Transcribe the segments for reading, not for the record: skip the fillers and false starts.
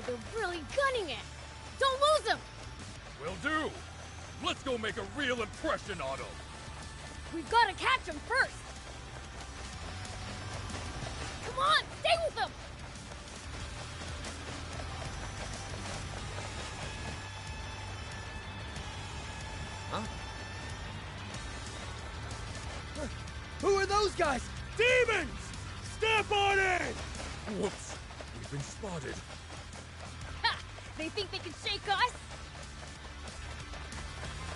They're really gunning it! Don't lose them! Will do! Let's go make a real impression on them! We've gotta catch them first! Come on, stay with them! Huh? Who are those guys? Demons! Step on it! Whoops, we've been spotted. Ha! They think they can shake us?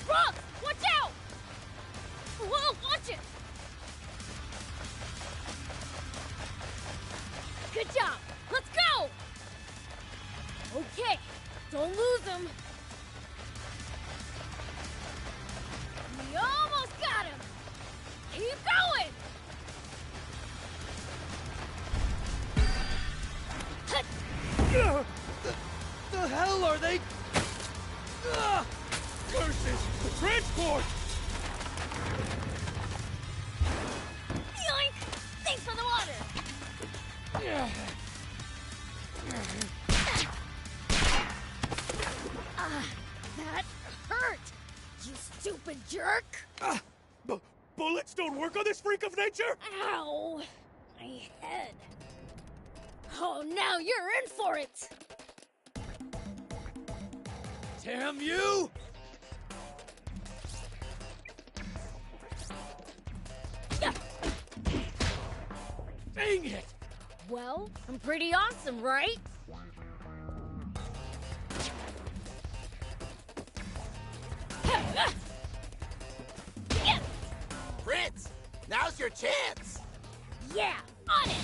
Rob, watch out! Whoa, watch it! Good job! Let's go! Okay, don't lose them. We almost got him! Keep going! The hell are they? Curses! The transport! Yoink! Thanks for the water! That hurt! You stupid jerk! Bullets don't work on this freak of nature? Ow! My head. Oh, now you're in for it! Damn you! Dang it! Well, I'm pretty awesome, right? Prince, now's your chance! Yeah, on it!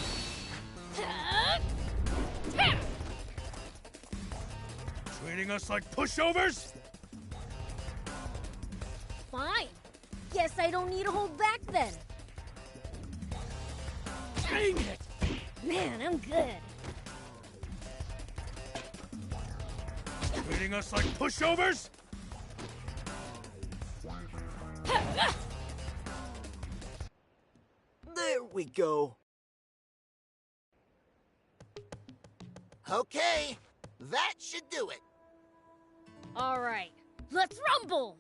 Treating us like pushovers? Fine. Guess I don't need to hold back then. Dang it! Man, I'm good. Treating us like pushovers? There we go. Okay, that should do it. All right, let's rumble!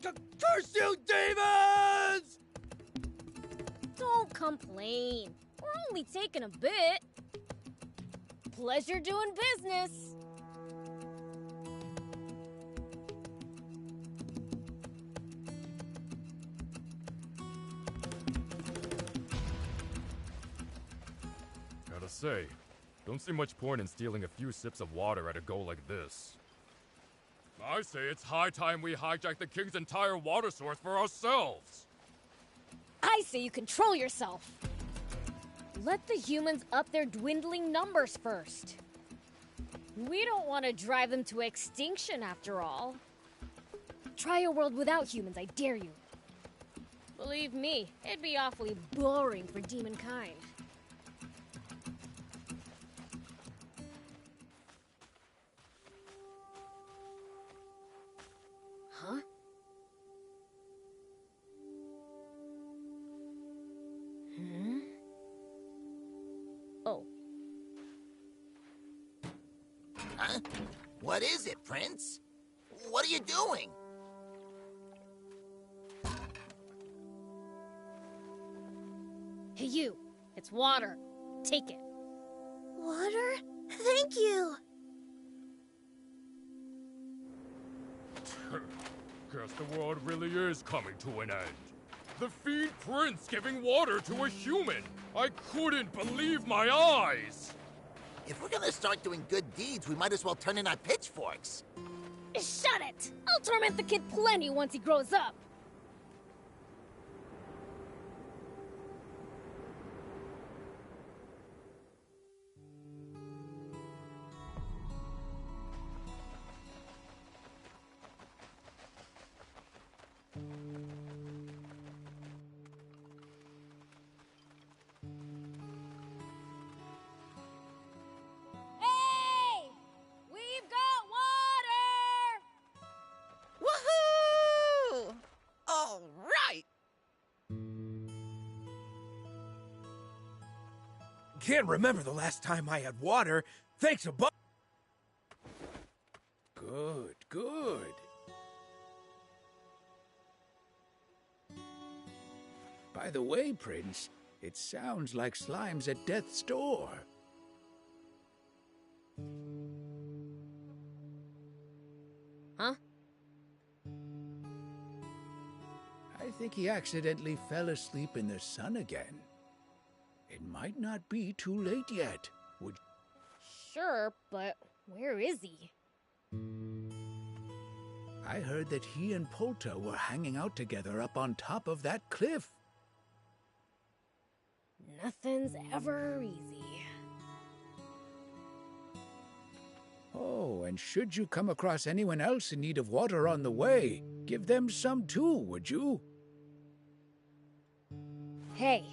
Curse you, demons! Don't complain. We're only taking a bit. Pleasure doing business. Gotta say, don't see much point in stealing a few sips of water at a go like this. I say it's high time we hijack the king's entire water source for ourselves! I say you control yourself. Let the humans up their dwindling numbers first. We don't want to drive them to extinction after all. Try a world without humans, I dare you. Believe me, it'd be awfully boring for demonkind. Huh? Hmm? Oh. Huh? What is it, Prince? What are you doing? Hey, you. It's water. Take it. Water? Thank you. Guess the world really is coming to an end. The Fiend Prince giving water to a human! I couldn't believe my eyes! If we're gonna start doing good deeds, we might as well turn in our pitchforks. Shut it! I'll torment the kid plenty once he grows up. Hey! We've got water! Woohoo! can't remember the last time I had water. Thanks a bunch. Good, good. By the way, Prince, it sounds like Slime's at death's door. Huh? I think he accidentally fell asleep in the sun again. It might not be too late yet. Would Sure, but where is he? I heard that he and Polta were hanging out together up on top of that cliff. Nothing's ever easy. Oh, and should you come across anyone else in need of water on the way, give them some too, would you? Hey,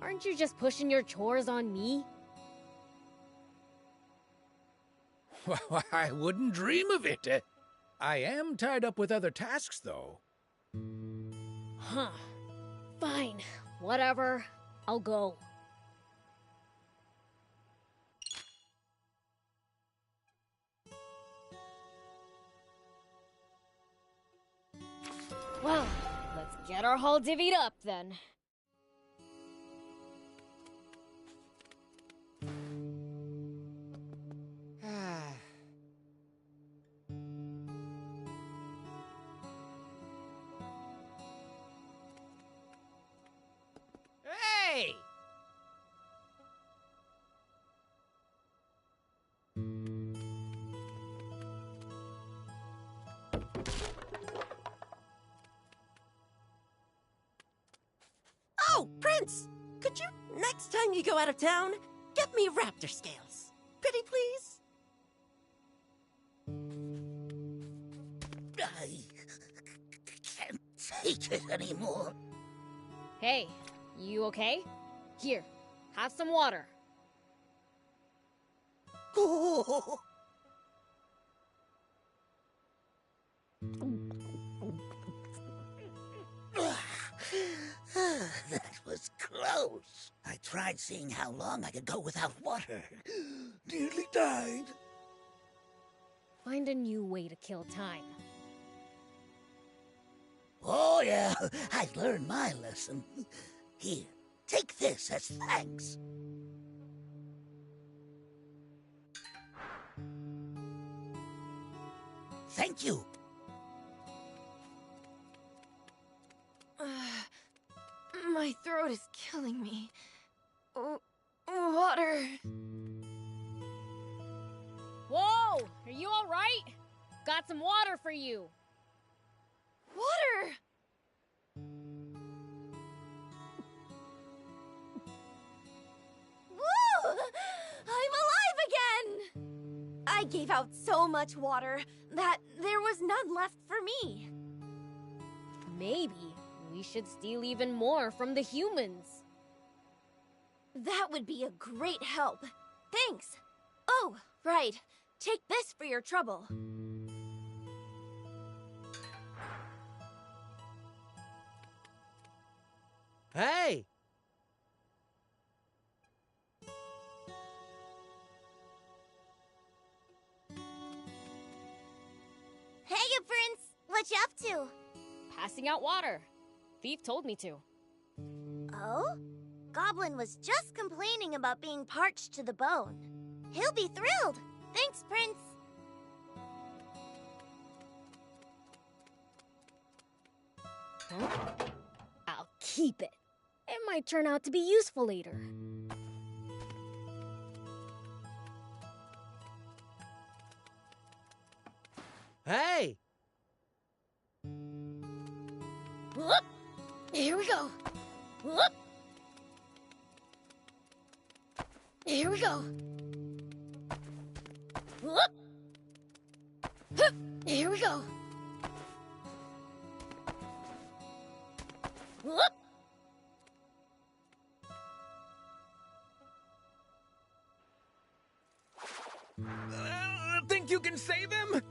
aren't you just pushing your chores on me? Well, I wouldn't dream of it. I am tied up with other tasks, though. Huh. Fine. Whatever. I'll go. Well, let's get our haul divvied up then. Hey! Oh, Prince! Could you, next time you go out of town, get me raptor scales? Pretty please? I can't take it anymore. Hey, you okay? Here, have some water. Oh. That was close. I tried seeing how long I could go without water. Nearly died. Find a new way to kill time. Oh, yeah, I've learned my lesson. Here, take this as thanks. Thank you. My throat is killing me. Water. Whoa! Are you alright? Got some water for you. Water! Woo! I'm alive again! I gave out so much water that there was none left for me. Maybe we should steal even more from the humans. That would be a great help. Thanks. Oh, right. Take this for your trouble. Hey! Hey, Prince! What you up to? Passing out water. Thief told me to. Oh? Goblin was just complaining about being parched to the bone. He'll be thrilled. Thanks, Prince. Huh? I'll keep it. It might turn out to be useful later. Hey! Whoop! Here we go. Whoop! Here we go. Whoop! Hup! Here we go. Whoop! Think you can save him?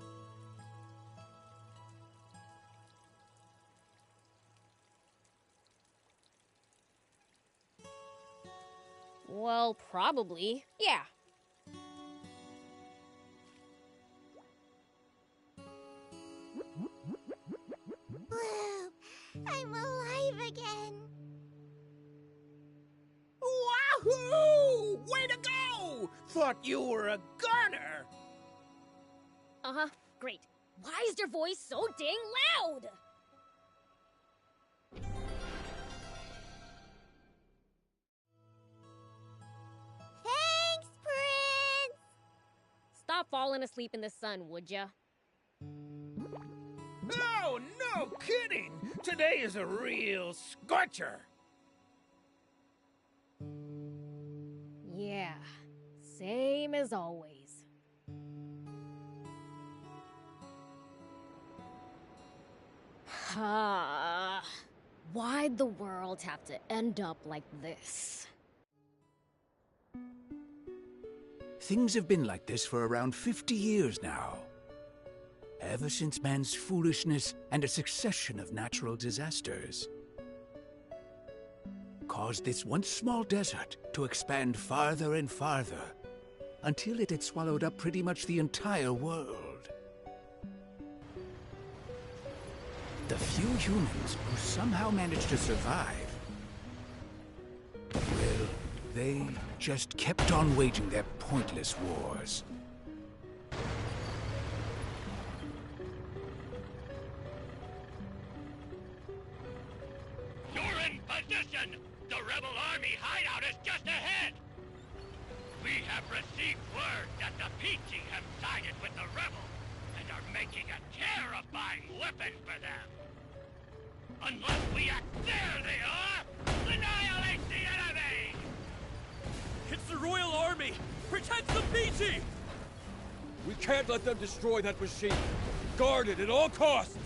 Well, probably. Yeah. Woo! I'm alive again. Wahoo! Way to go! Thought you were a goner. Uh-huh. Great. Why is your voice so dang loud? Thanks, Prince! Stop falling asleep in the sun, would ya? Oh, no kidding! Today is a real scorcher. Yeah. Same as always. Why'd the world have to end up like this? Things have been like this for around 50 years now. Ever since man's foolishness and a succession of natural disasters caused this once small desert to expand farther and farther until it had swallowed up pretty much the entire world. The few humans who somehow managed to survive, well, they just kept on waging their pointless wars. You're in position! The rebel army hideout is just ahead! We have received word that the Peachy have sided with the rebels and are making a terrifying weapon for them. Unless we act, there they are! Annihilate the enemy! It's the Royal Army! Protect the Peachy! We can't let them destroy that machine. Guard it at all costs!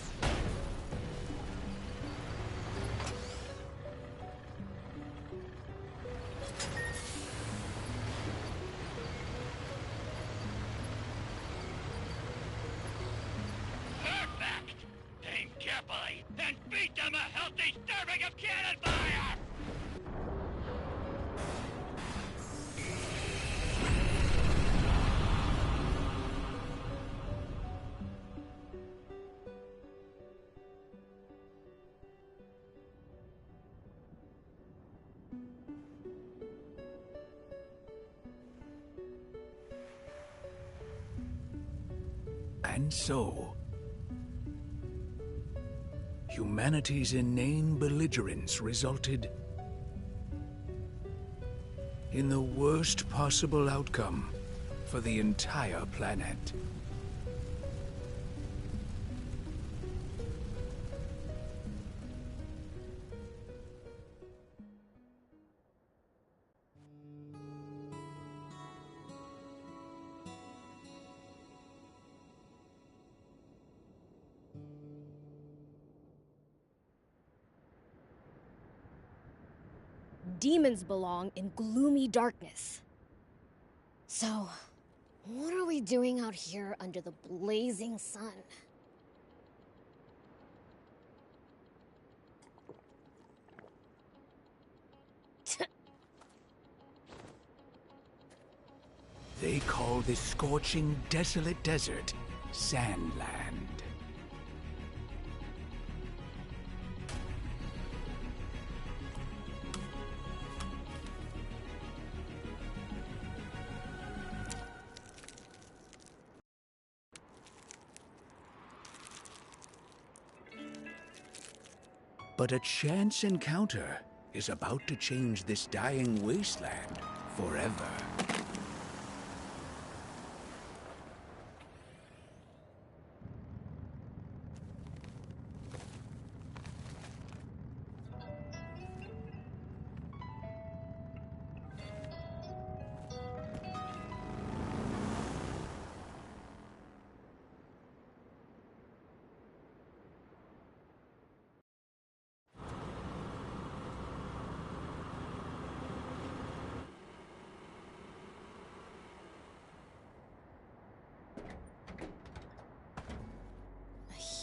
Perfect! Aim carefully, then beat them a healthy serving of cannon fire! And so, humanity's inane belligerence resulted in the worst possible outcome for the entire planet. Demons belong in gloomy darkness. So, what are we doing out here under the blazing sun? They call this scorching, desolate desert SandLand. But a chance encounter is about to change this dying wasteland forever.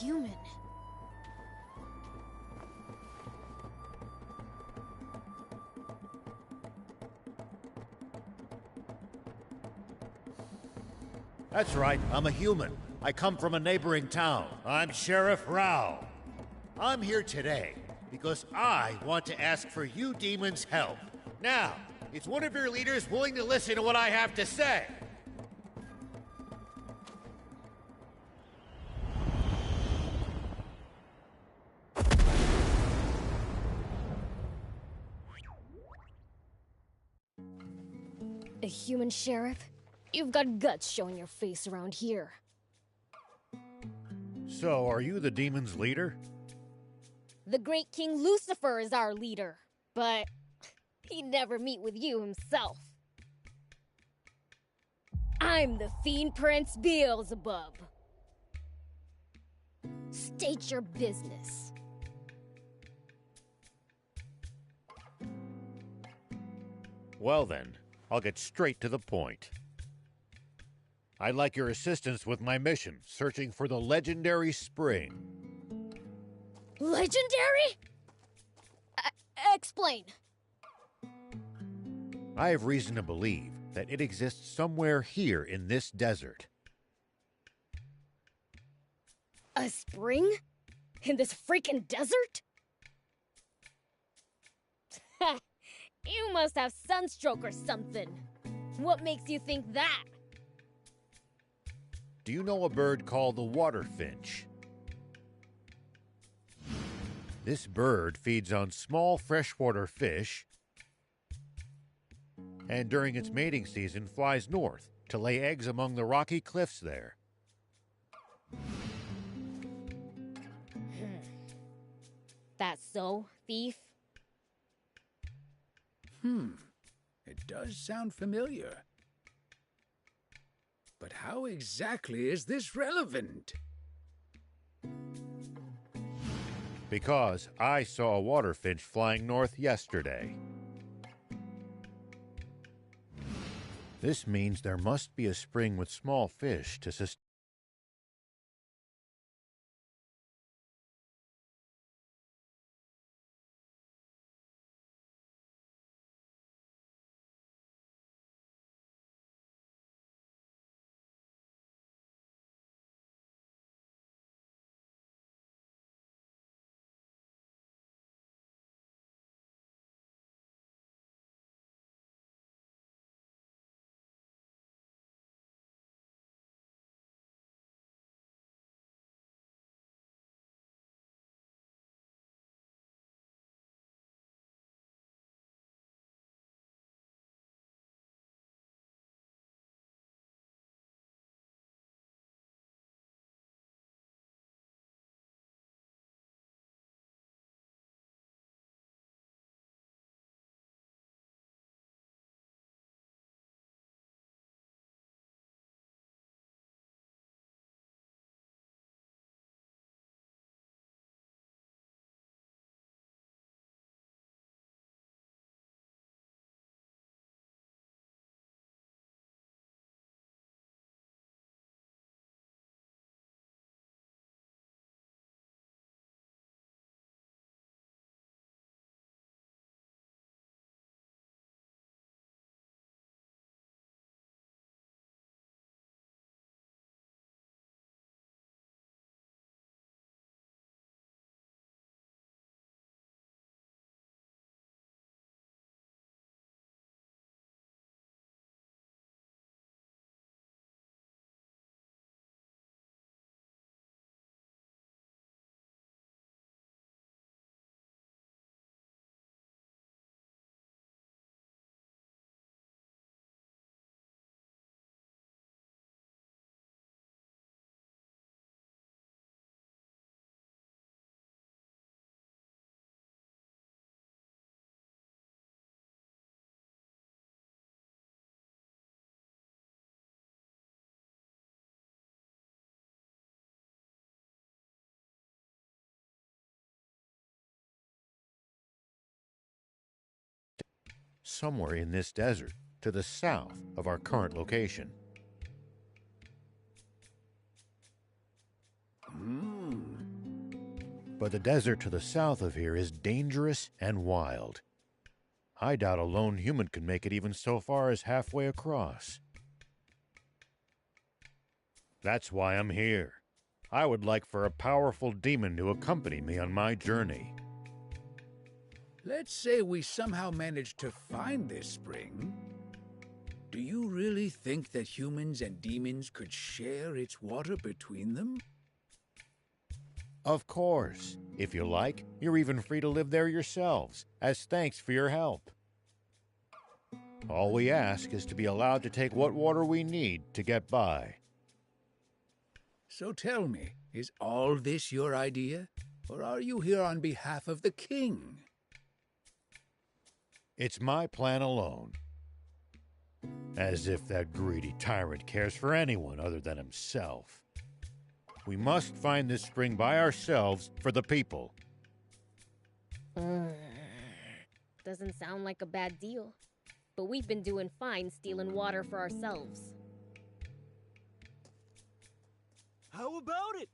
Human. That's right, I'm a human. I come from a neighboring town. I'm Sheriff Rao. I'm here today because I want to ask for you demons' help. Now, is one of your leaders willing to listen to what I have to say? A human sheriff? You've got guts showing your face around here. So, are you the demon's leader? The great King Lucifer is our leader, but he'd never meet with you himself. I'm the Fiend Prince Beelzebub. State your business. Well then, I'll get straight to the point. I'd like your assistance with my mission, searching for the legendary spring. Legendary? Explain. I have reason to believe that it exists somewhere here in this desert. A spring? In this freaking desert? You must have sunstroke or something. What makes you think that? Do you know a bird called the water finch? This bird feeds on small freshwater fish and during its mating season flies north to lay eggs among the rocky cliffs there. That's so, thief? It does sound familiar. But how exactly is this relevant? Because I saw a water finch flying north yesterday. This means there must be a spring with small fish to sustain. Somewhere in this desert, to the south of our current location. But the desert to the south of here is dangerous and wild. I doubt a lone human can make it even so far as halfway across. That's why I'm here. I would like for a powerful demon to accompany me on my journey. Let's say we somehow managed to find this spring. Do you really think that humans and demons could share its water between them? Of course. If you like, you're even free to live there yourselves, as thanks for your help. All we ask is to be allowed to take what water we need to get by. So tell me, is all this your idea? Or are you here on behalf of the king? It's my plan alone. As if that greedy tyrant cares for anyone other than himself. We must find this spring by ourselves for the people. Doesn't sound like a bad deal. But we've been doing fine stealing water for ourselves. How about it?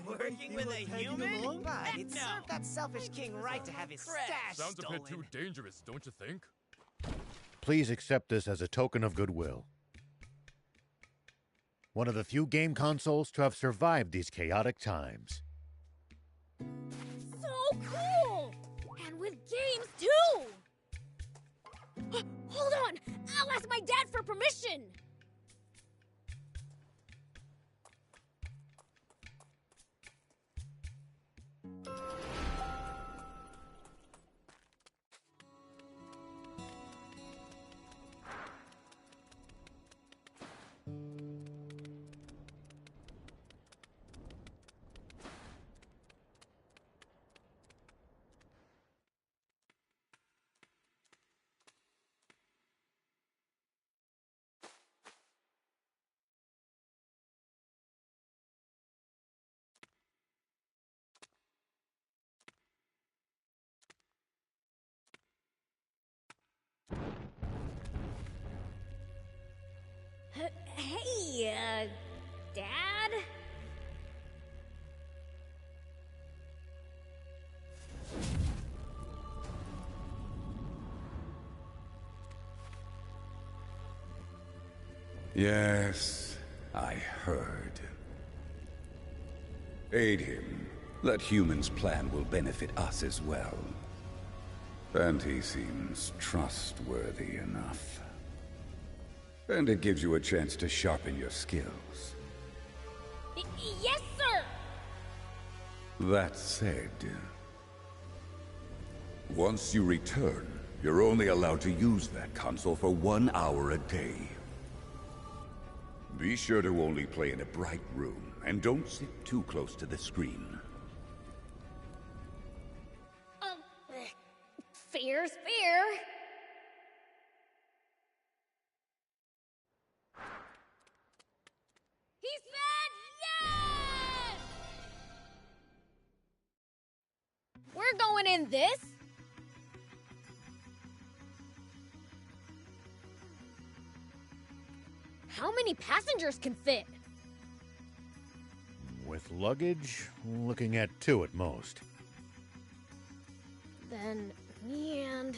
Working with a human? But it served that selfish king right to have his stash Sounds stolen. a bit too dangerous, don't you think? Please accept this as a token of goodwill. One of the few game consoles to have survived these chaotic times. So cool! And with games, too! Hold on! I'll ask my dad for permission! Hey, Dad? Yes, I heard. Aid him. That human's plan will benefit us as well. And he seems trustworthy enough. And it gives you a chance to sharpen your skills. Yes, sir! That said, once you return, you're only allowed to use that console for 1 hour a day. Be sure to only play in a bright room, and don't sit too close to the screen. Fair's fair. He said yes! We're going in this? How many passengers can fit? With luggage, looking at 2 at most. Then me and...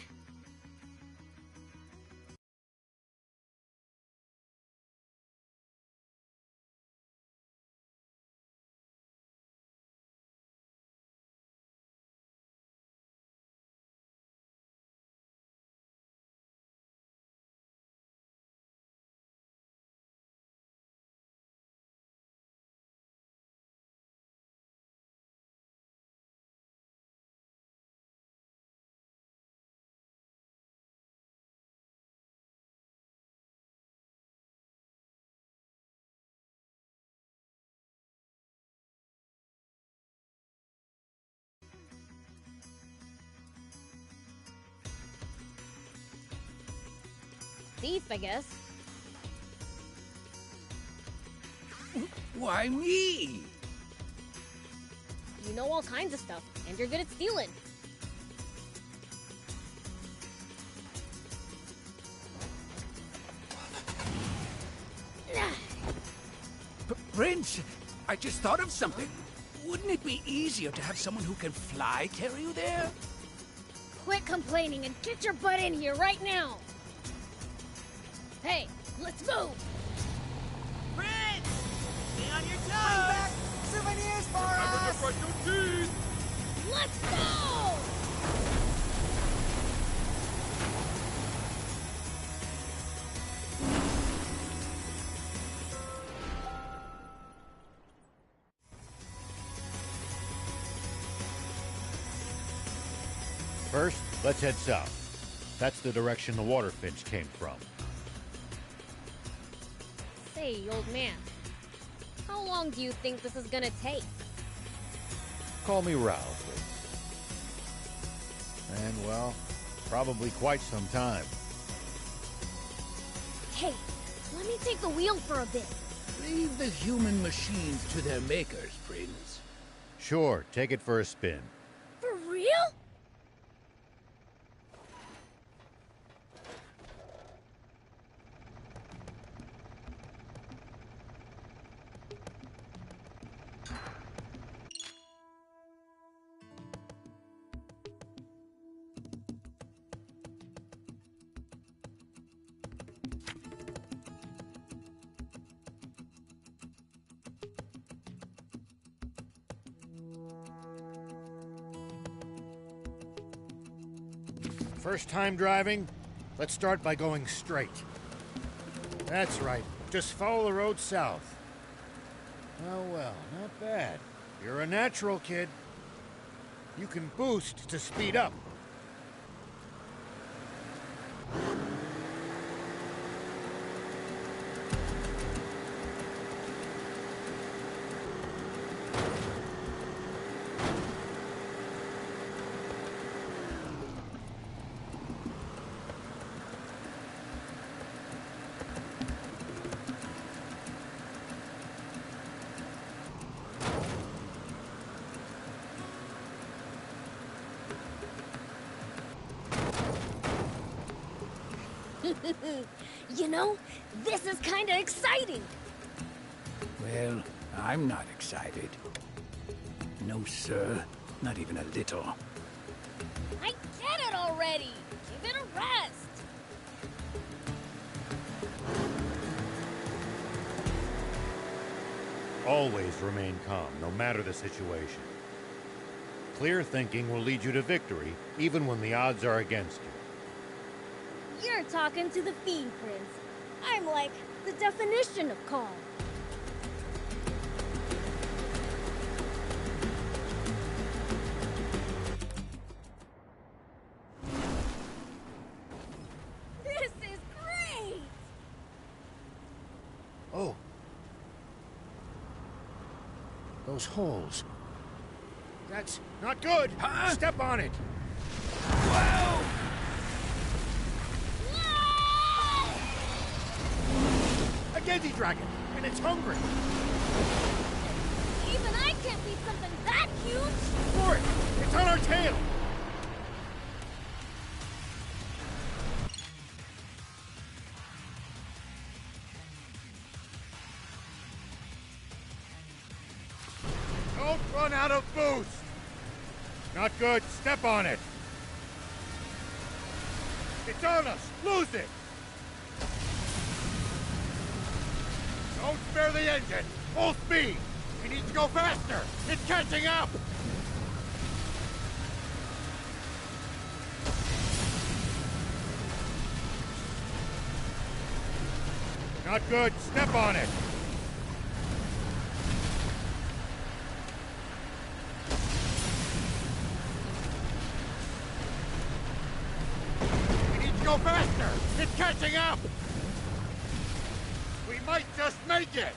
thief, I guess. Why me? You know all kinds of stuff, and you're good at stealing. Prince, I just thought of something. Wouldn't it be easier to have someone who can fly carry you there? Quit complaining and get your butt in here right now! Hey, let's move! Prince! Stay on Bring back souvenirs for us! Brush your teeth! Let's go! First, let's head south. That's the direction the water finch came from. Say, old man, how long do you think this is gonna take? Call me Ralph. And, well, probably quite some time. Hey, let me take the wheel for a bit. Leave the human machines to their makers, Prince. Sure, take it for a spin. For real? First time driving? Let's start by going straight. That's right. Just follow the road south. Oh, well, not bad. You're a natural, kid. You can boost to speed up. You know, this is kinda exciting. Well, I'm not excited. No, sir. Not even a little. I get it already. Give it a rest. Always remain calm, no matter the situation. Clear thinking will lead you to victory, even when the odds are against you. You're talking to the Fiend Prince. I'm like the definition of calm. This is great! Oh. Those holes. That's not good! Huh? Step on it! Whoa! A Gezi dragon! And it's hungry! Even I can't beat something that huge! For it! It's on our tail! Don't run out of boost! Not good. Step on it. It's on us. Lose it. Don't spare the engine. Full speed. We need to go faster. It's catching up. Not good. Step on it. Go faster! It's catching up! We might just make it!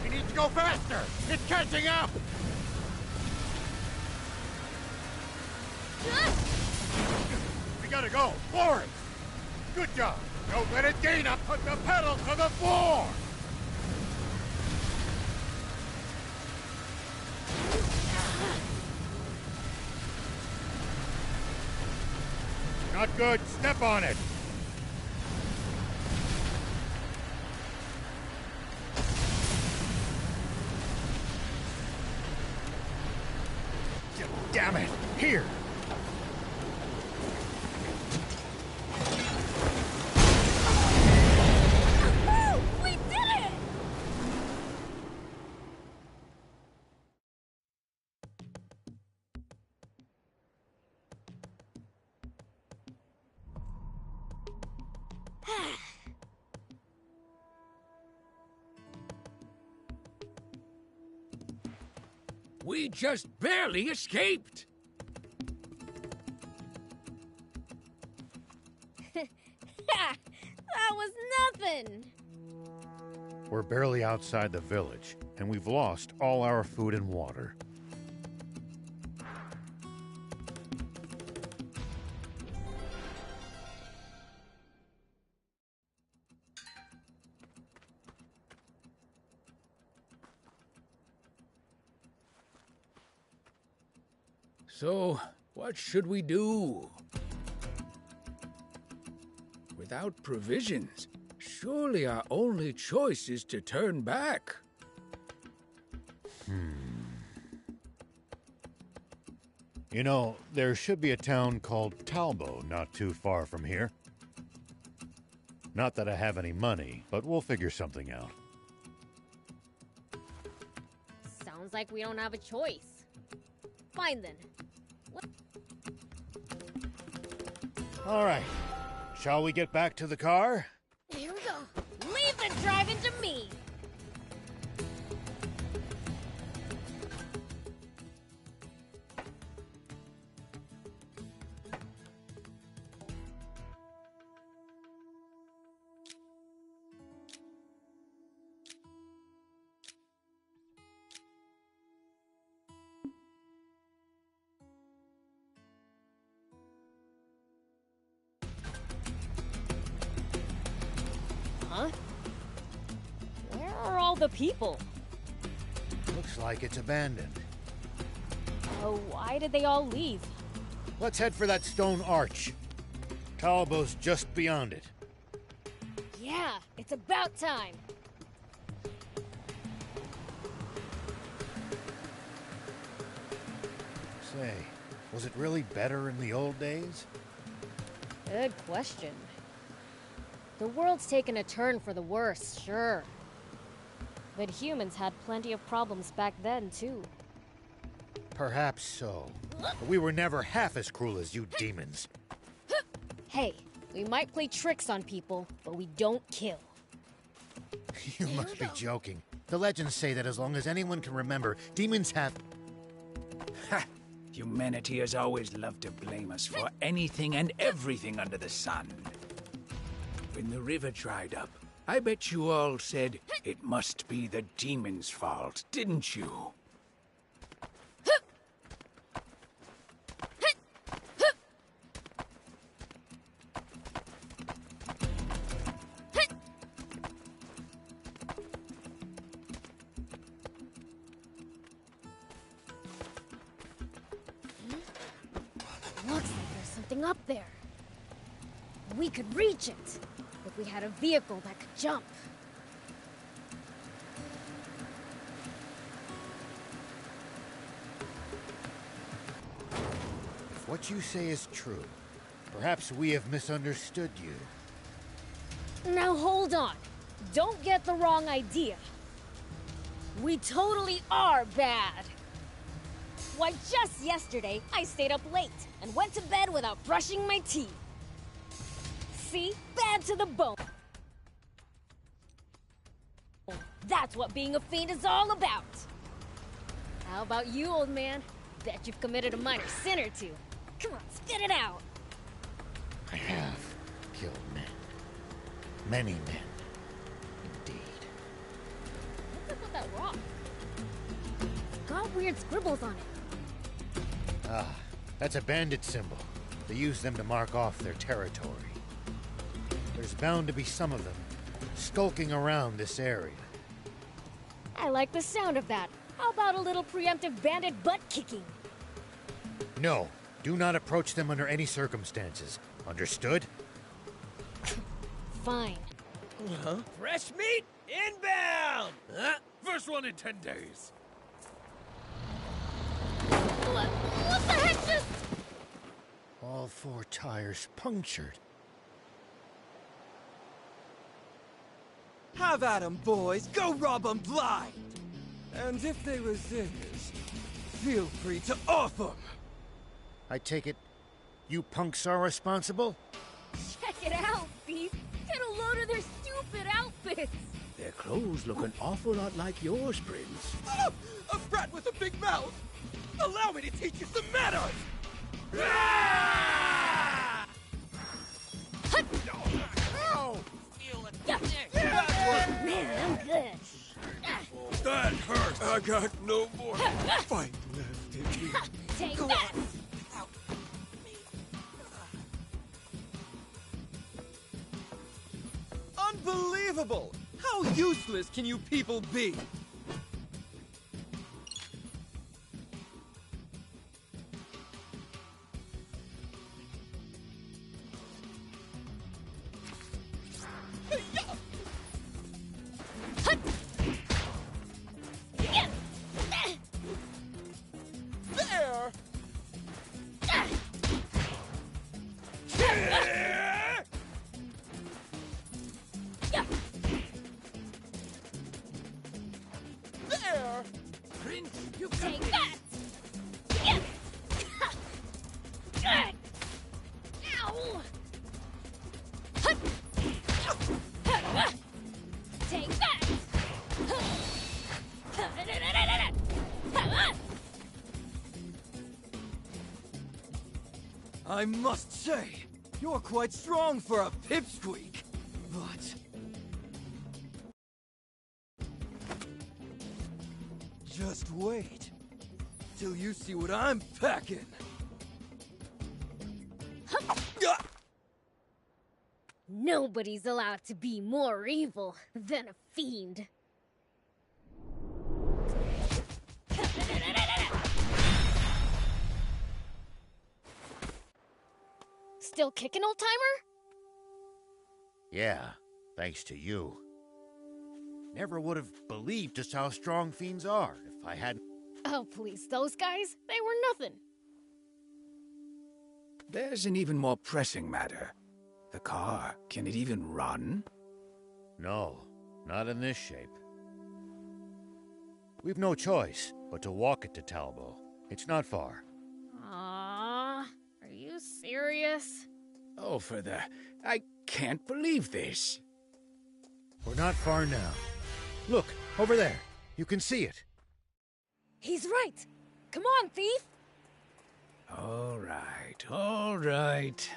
We need to go faster! It's catching up! We gotta go! For it! Good job! Don't let it gain up! Put the pedal to the floor! Not good. Step on it. Damn it. Here. We just barely escaped! That was nothing! We're barely outside the village, and we've lost all our food and water. So, what should we do? Without provisions, surely our only choice is to turn back. You know, there should be a town called Talbo not too far from here. Not that I have any money, but we'll figure something out. Sounds like we don't have a choice. Fine then. All right. Shall we get back to the car? Here we go. Leave the driving to me! Huh? Where are all the people? Looks like it's abandoned. Oh, why did they all leave? Let's head for that stone arch. Talbo's just beyond it. Yeah, it's about time. Say, was it really better in the old days? Good question. The world's taken a turn for the worse, sure. But humans had plenty of problems back then, too. Perhaps so. But we were never half as cruel as you demons. Hey, we might play tricks on people, but we don't kill. You must be joking. The legends say that as long as anyone can remember, demons have... Ha! Humanity has always loved to blame us for anything and everything under the sun. When the river dried up, I bet you all said it must be the demons' fault, didn't you? Looks like there's something up there. We could reach it if we had a vehicle that could jump. If what you say is true, perhaps we have misunderstood you. Now hold on. Don't get the wrong idea. We totally are bad. Why, just yesterday, I stayed up late and went to bed without brushing my teeth. See? Bad to the bone. That's what being a fiend is all about. How about you, old man? Bet you've committed a minor sin or two. Come on, spit it out. I have killed men. Many men. Indeed. What's up with that rock? Got weird scribbles on it. Ah, that's a bandit symbol. They use them to mark off their territory. There's bound to be some of them skulking around this area. I like the sound of that. How about a little preemptive bandit butt-kicking? No, do not approach them under any circumstances. Understood? Fine. Huh? Fresh meat inbound! Huh? First one in 10 days. What the heck just... All 4 tires punctured. Have at 'em, boys. Go rob 'em blind. And if they resist, feel free to off 'em. I take it you punks are responsible? Check it out, Beef. It their stupid outfits! Their clothes look an awful lot like yours, Prince. Ah, a brat with a big mouth! Allow me to teach you some manners! Ah! Ow! Man, I'm good. That hurt! I got no more fight left in me. Take Come that! Unbelievable! How useless can you people be? There! There! Prince, you Take that! Yes! Ow! Take that! I must say, you're quite strong for a pipsqueak, but... Just wait, till you see what I'm packing. Nobody's allowed to be more evil than a fiend. Still kicking, old-timer? Yeah, thanks to you. Never would have believed just how strong fiends are if I hadn't... Oh, please, those guys, they were nothing. There's an even more pressing matter. The car, can it even run? No, not in this shape. We've no choice but to walk it to Talbot. It's not far. Aww, are you serious? Oh, I can't believe this. We're not far now. Look, over there. You can see it. He's right. Come on, thief. All right, all right.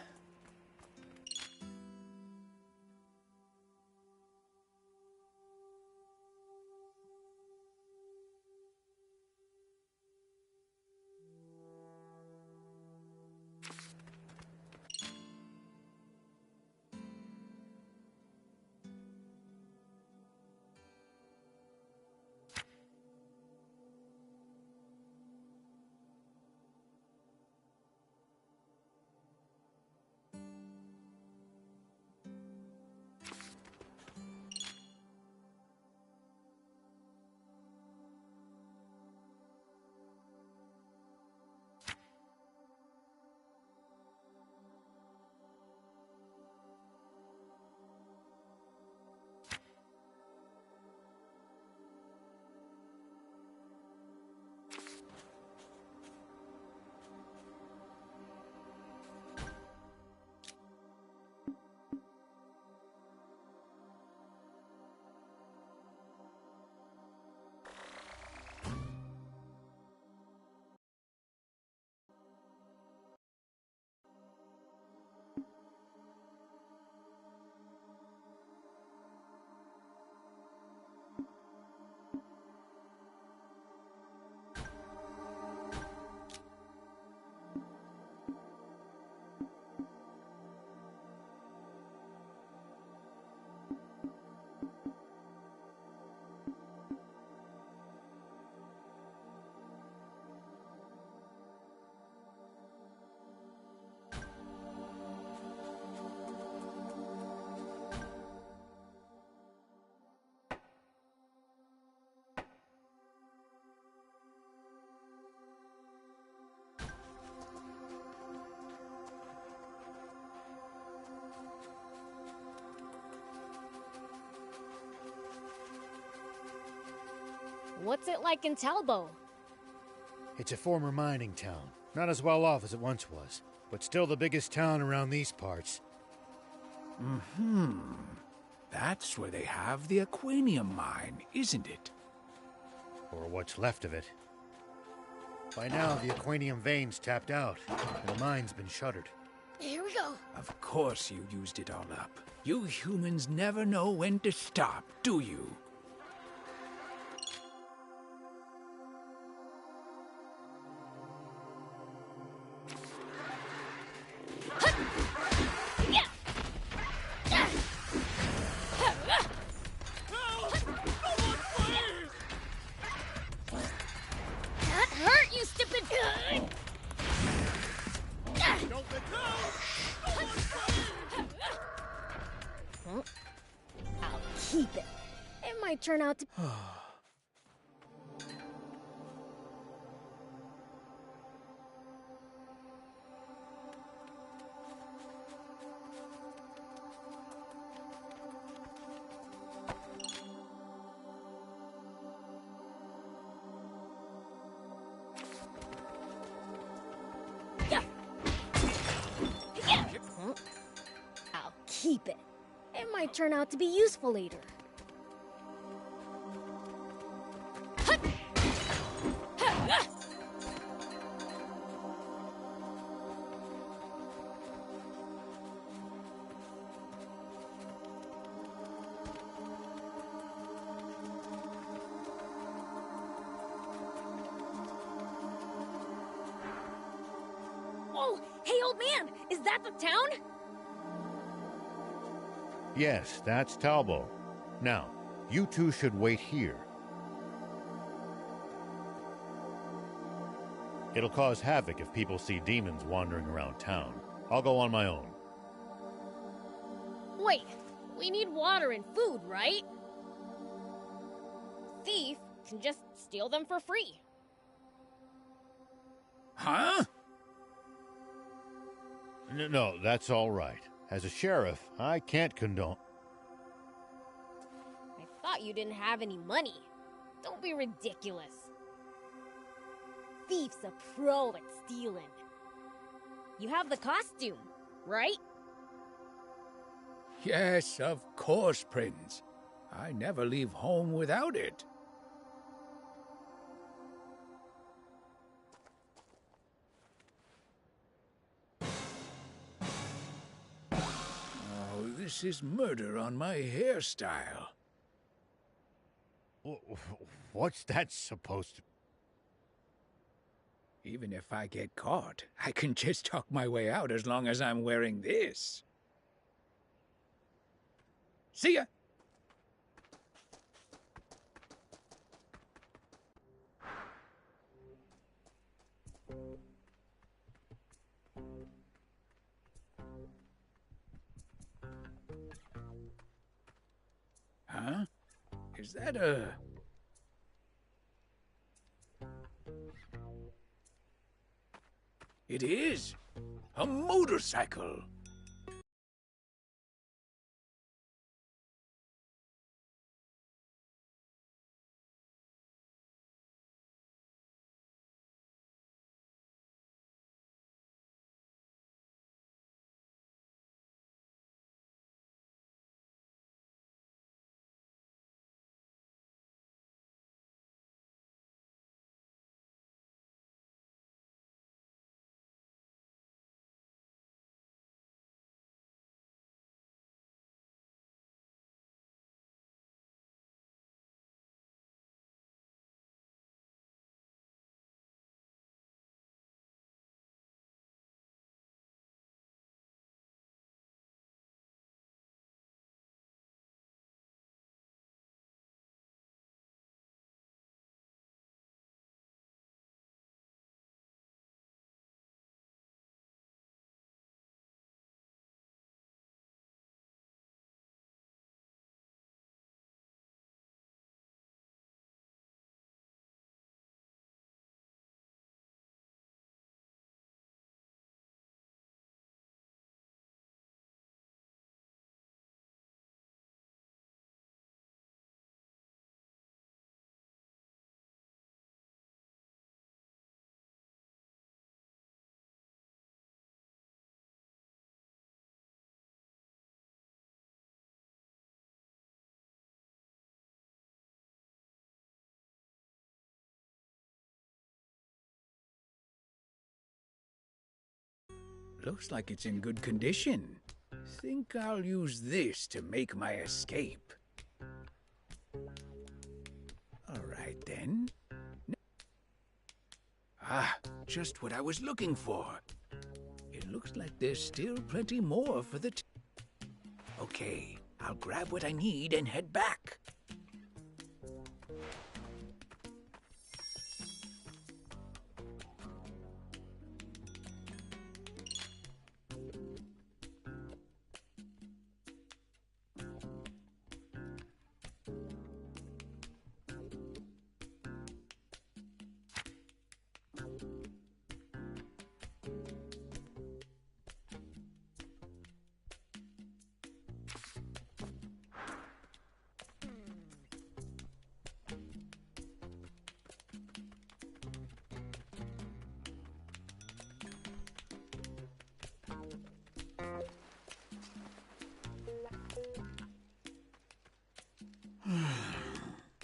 What's it like in Talbot? It's a former mining town. Not as well off as it once was, but still the biggest town around these parts. That's where they have the Aquanium mine, isn't it? Or what's left of it. By now, the Aquanium vein's tapped out, and the mine's been shuttered. Here we go. Of course you used it all up. You humans never know when to stop, do you? That hurt, you stupid... Don't let go! Huh? I'll keep it. It might turn out to... Huh? I'll keep it. It might turn out to be useful later. Oh, hey, old man! Is that the town? Yes, that's Talbo. Now, you two should wait here. It'll cause havoc if people see demons wandering around town. I'll go on my own. Wait, we need water and food, right? Thief can just steal them for free. Huh? No, that's all right. As a sheriff, I can't condone... I thought you didn't have any money. Don't be ridiculous. Thief's a pro at stealing. You have the costume, right? Yes, of course, Prince. I never leave home without it. Oh, this is murder on my hairstyle. What's that supposed to... Even if I get caught, I can just talk my way out as long as I'm wearing this. See ya! Huh? Is that a... It is! A motorcycle! Looks like it's in good condition. Think I'll use this to make my escape. All right, then. Ah, just what I was looking for. It looks like there's still plenty more for the... Okay, I'll grab what I need and head back.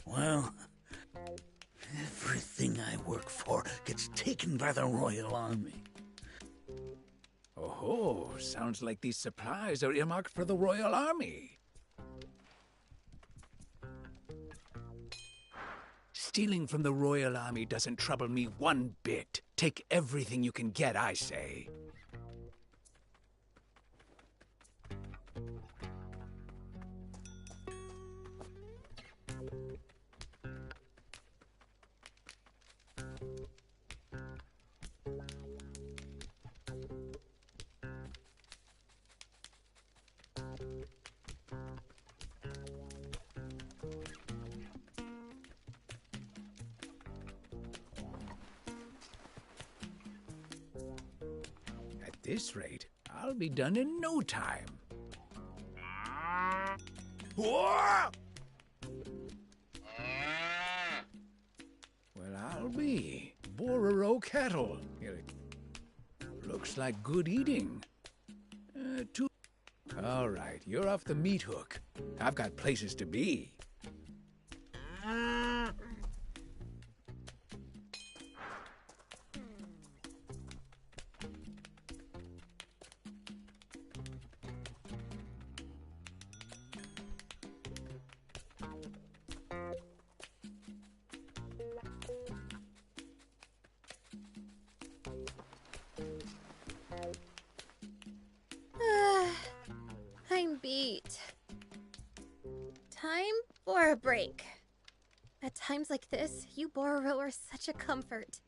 Well, everything I work for gets taken by the Royal Army. Oh, sounds like these supplies are earmarked for the Royal Army. Stealing from the Royal Army doesn't trouble me one bit. Take everything you can get, I say. At this rate, I'll be done in no time. Well, I'll be. Bororo cattle. Looks like good eating. All right, you're off the meat hook. I've got places to be. I'm beat. Time for a break. At times like this, you Bororo are such a comfort.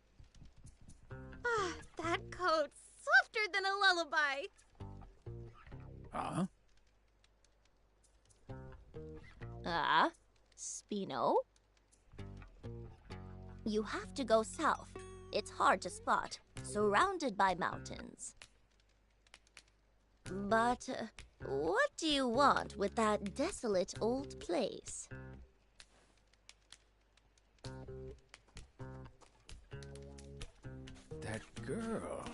Ah, that coat's softer than a lullaby. Huh? Spino? You have to go south. It's hard to spot, surrounded by mountains. But what do you want with that desolate old place? That girl.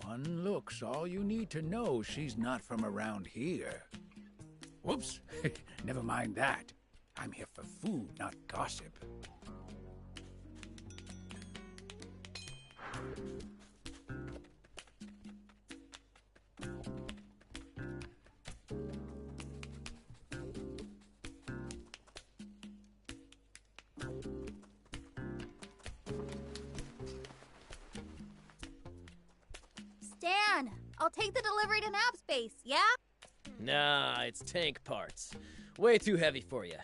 One look's all you need to know she's not from around here. Whoops. Never mind that. I'm here for food, not gossip. Stan, I'll take the delivery to nap space, yeah? Nah, it's tank parts. Way too heavy for you.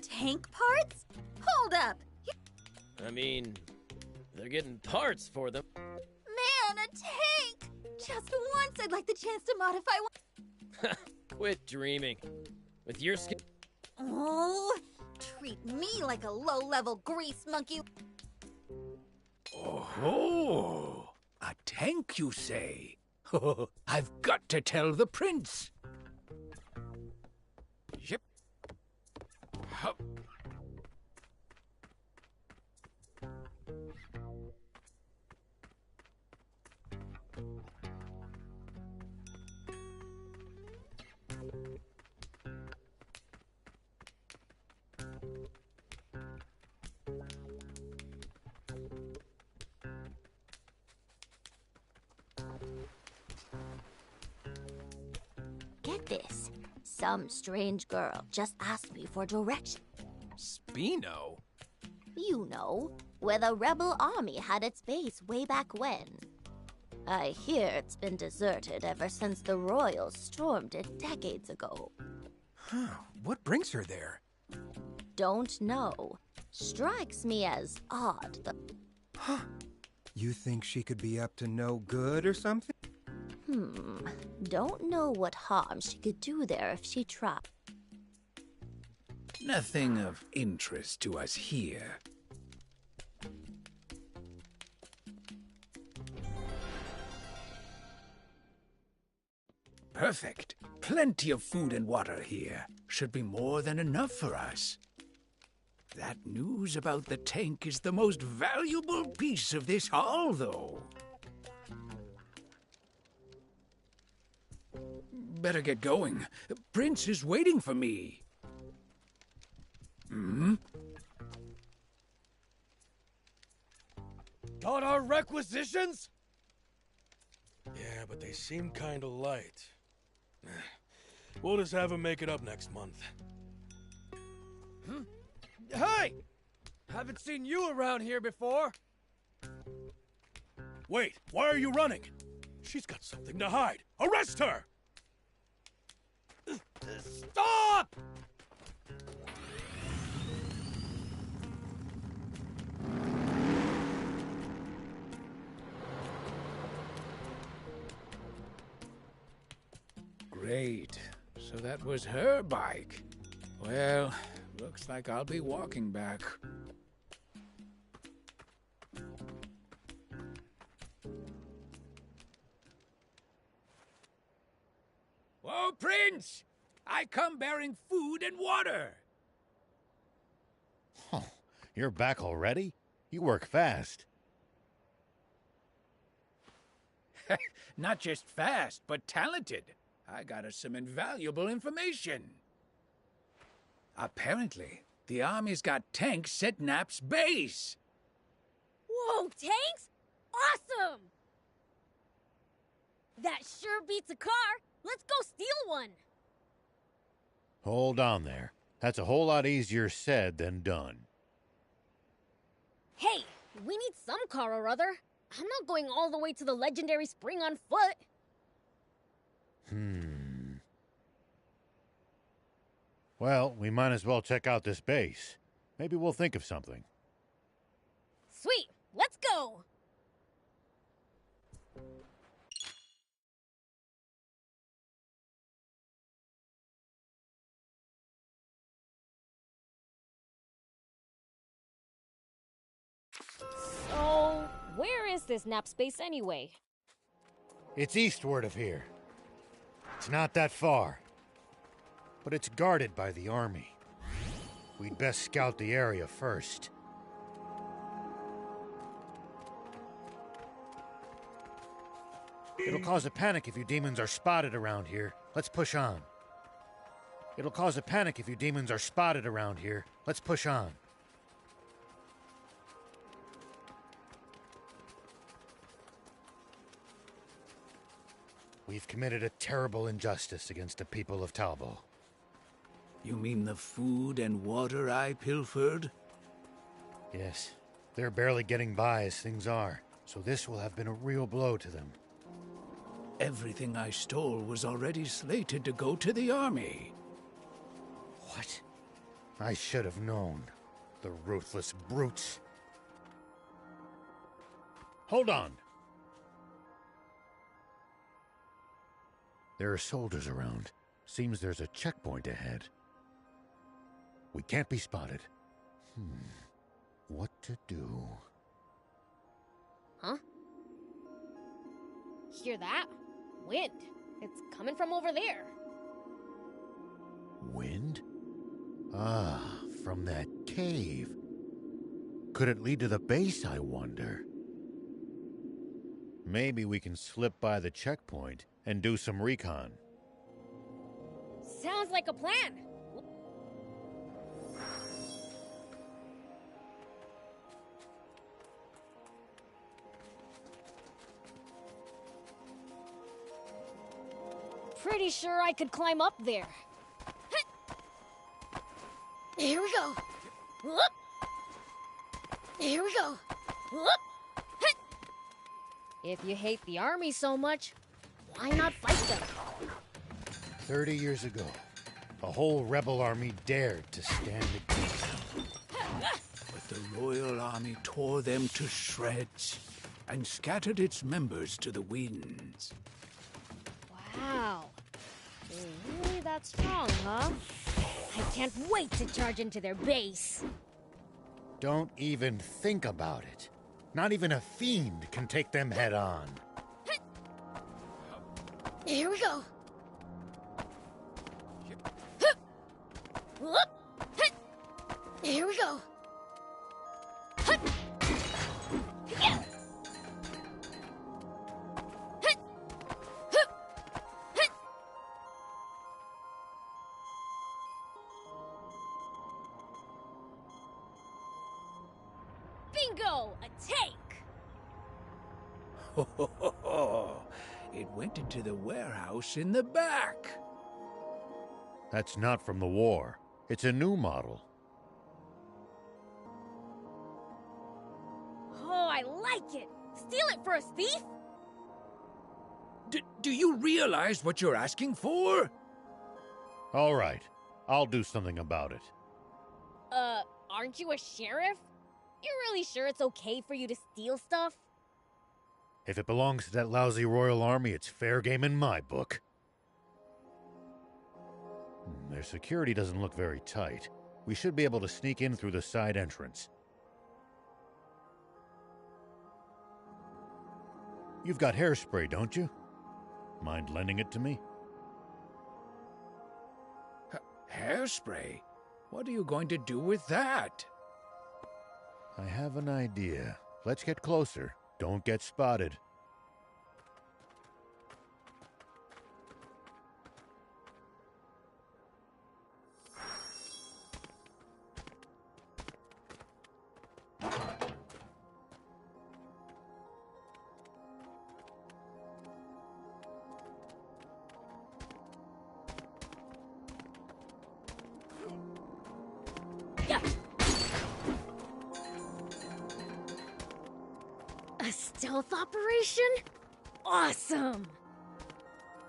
Tank parts? Hold up! I mean, they're getting parts for them. Man, a tank! Just once I'd like the chance to modify one. Quit dreaming. With your skin. Oh, treat me like a low-level grease monkey. Oh, a tank, you say? I've got to tell the prince. Yep. Hup. this. Some strange girl just asked me for direction. Spino? You know, where the rebel army had its base way back when. I hear it's been deserted ever since the royals stormed it decades ago. Huh. What brings her there? Don't know. Strikes me as odd. Huh. You think she could be up to no good or something? Don't know what harm she could do there if she tried. Nothing of interest to us here. Perfect. Plenty of food and water here. Should be more than enough for us. That news about the tank is the most valuable piece of this haul, though. Better get going. Prince is waiting for me. Got our requisitions? Yeah, but they seem kinda light. We'll just have him make it up next month. Hey! Haven't seen you around here before. Wait, why are you running? She's got something to hide. Arrest her! Stop! Great. So that was her bike. Well, looks like I'll be walking back. Whoa, Prince! I come bearing food and water. Oh, you're back already? You work fast. Not just fast, but talented. I got us some invaluable information. Apparently, the Army's got tanks at Nap's base. Whoa, tanks? Awesome! That sure beats a car. Let's go steal one. Hold on there. That's a whole lot easier said than done. Hey, we need some car or other. I'm not going all the way to the legendary spring on foot. Well, we might as well check out this base. Maybe we'll think of something. Sweet, let's go! So, where is this nap space anyway? It's eastward of here. It's not that far. But it's guarded by the army. We'd best scout the area first. It'll cause a panic if you demons are spotted around here. Let's push on. It'll cause a panic if you demons are spotted around here. Let's push on. We've committed a terrible injustice against the people of Talbo. You mean the food and water I pilfered? Yes. They're barely getting by as things are, so this will have been a real blow to them. Everything I stole was already slated to go to the army. What? I should have known. The ruthless brutes. Hold on! There are soldiers around. Seems there's a checkpoint ahead. We can't be spotted. What to do? Huh? Hear that? Wind. It's coming from over there. Wind? Ah, from that cave. Could it lead to the base, I wonder? Maybe we can slip by the checkpoint and do some recon. Sounds like a plan. Pretty sure I could climb up there. Here we go. Whoop. Here we go. Whoop. If you hate the army so much, why not fight them? 30 years ago, a whole rebel army dared to stand against them. But the royal army tore them to shreds and scattered its members to the winds. Wow. They're really that strong, huh? I can't wait to charge into their base. Don't even think about it. Not even a fiend can take them head on. Here we go. Whoop. Here we go. Bingo! A tank! Ho, ho, ho, ho. It went into the warehouse in the back. That's not from the war. It's a new model. Oh, I like it! Steal it for a thief? Do you realize what you're asking for? All right, I'll do something about it. Aren't you a sheriff? You're really sure it's okay for you to steal stuff? If it belongs to that lousy royal army, it's fair game in my book. Their security doesn't look very tight. We should be able to sneak in through the side entrance. You've got hairspray, don't you? Mind lending it to me? Hairspray? What are you going to do with that? I have an idea. Let's get closer. Don't get spotted. A stealth operation? Awesome!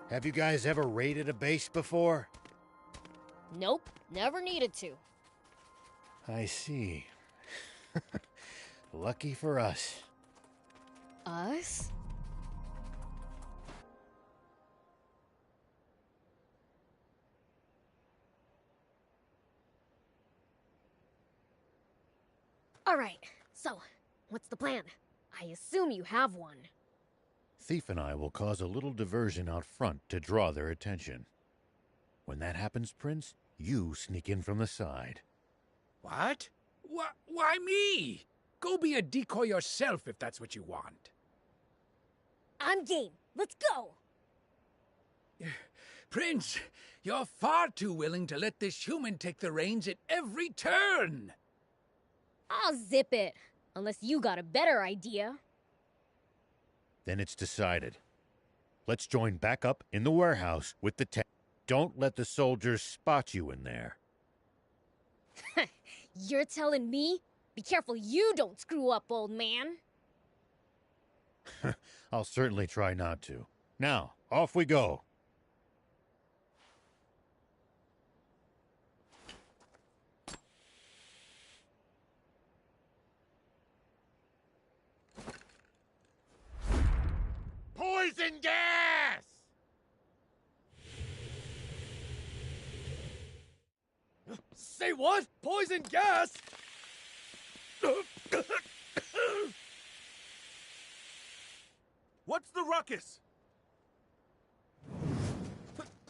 Have you guys ever raided a base before? Nope, never needed to. I see. Lucky for us. Us? Alright, so, what's the plan? I assume you have one. Thief and I will cause a little diversion out front to draw their attention. When that happens, Prince, you sneak in from the side. What? Why me? Go be a decoy yourself if that's what you want. I'm game. Let's go! Prince, you're far too willing to let this human take the reins at every turn. I'll zip it. Unless you got a better idea. Then it's decided. Let's join back up in the warehouse with the tank. Don't let the soldiers spot you in there. You're telling me? Be careful you don't screw up, old man. I'll certainly try not to. Now, off we go. Poison gas! Say what? Poison gas? What's the ruckus?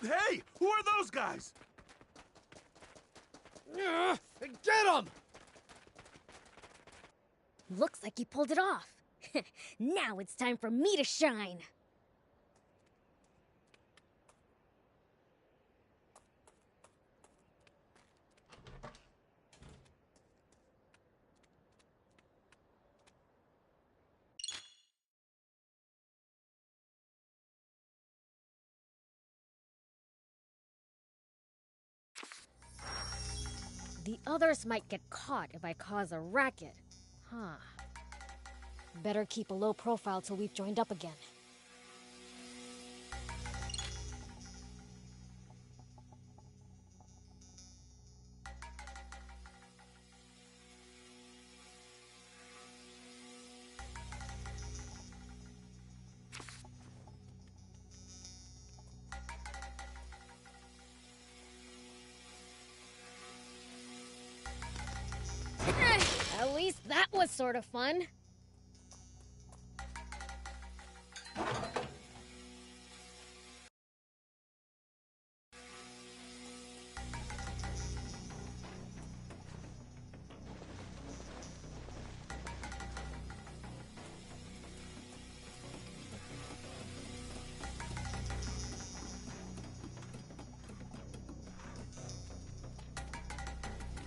Hey, who are those guys? Get him! Looks like he pulled it off. Now it's time for me to shine. The others might get caught if I cause a racket. Huh. Better keep a low profile till we've joined up again. At least that was sort of fun.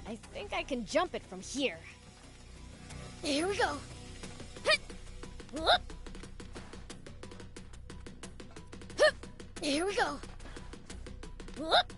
I think I can jump it from here. Here we go. Whoop. Here we go. Whoop.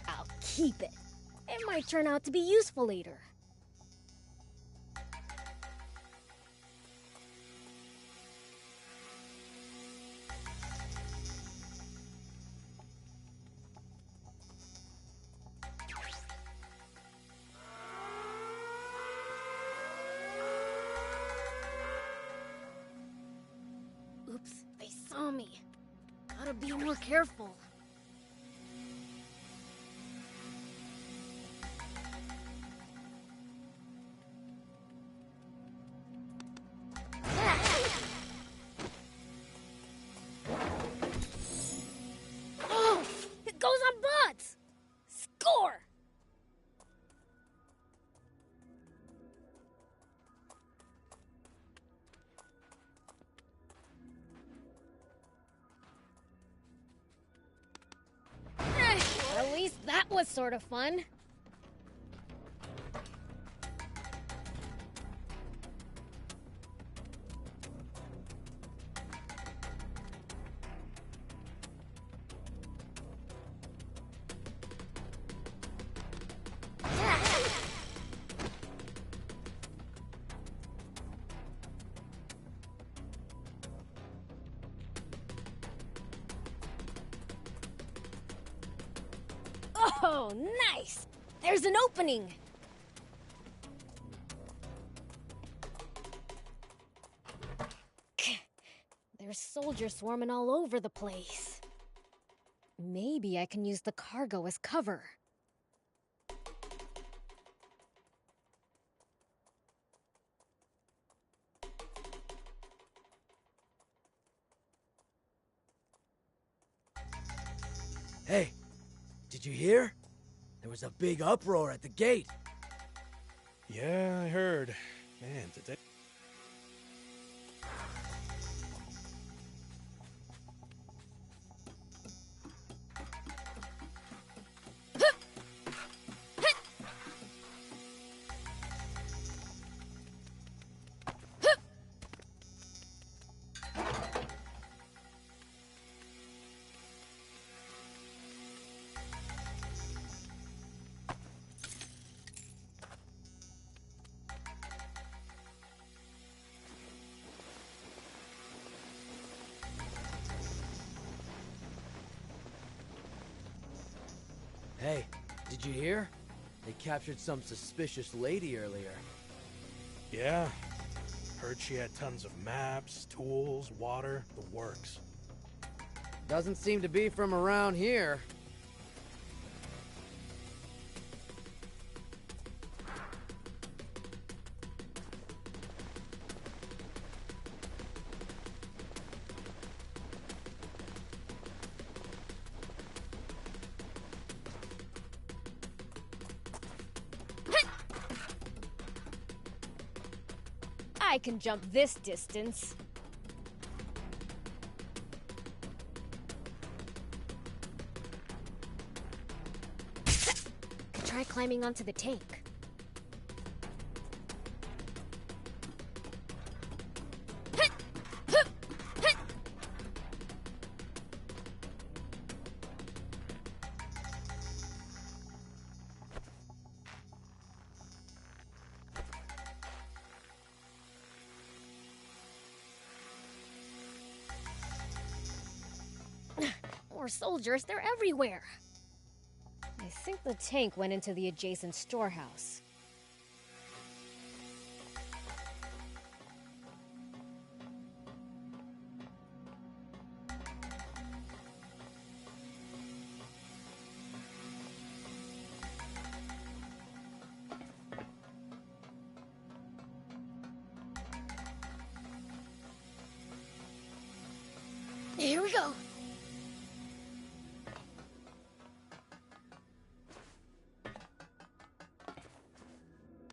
I'll keep it. It might turn out to be useful later. Oops, they saw me. Gotta be more careful. Oh, it goes on butts. Score! At least that was sort of fun. Oh, nice! There's an opening! There's soldiers swarming all over the place. Maybe I can use the cargo as cover. Hey, did you hear? There was a big uproar at the gate. Yeah, I heard. Man, did they... Hey, did you hear? They captured some suspicious lady earlier. Yeah. Heard she had tons of maps, tools, water, the works. Doesn't seem to be from around here. I can jump this distance. Try climbing onto the tank. More soldiers, they're everywhere. I think the tank went into the adjacent storehouse. Here we go.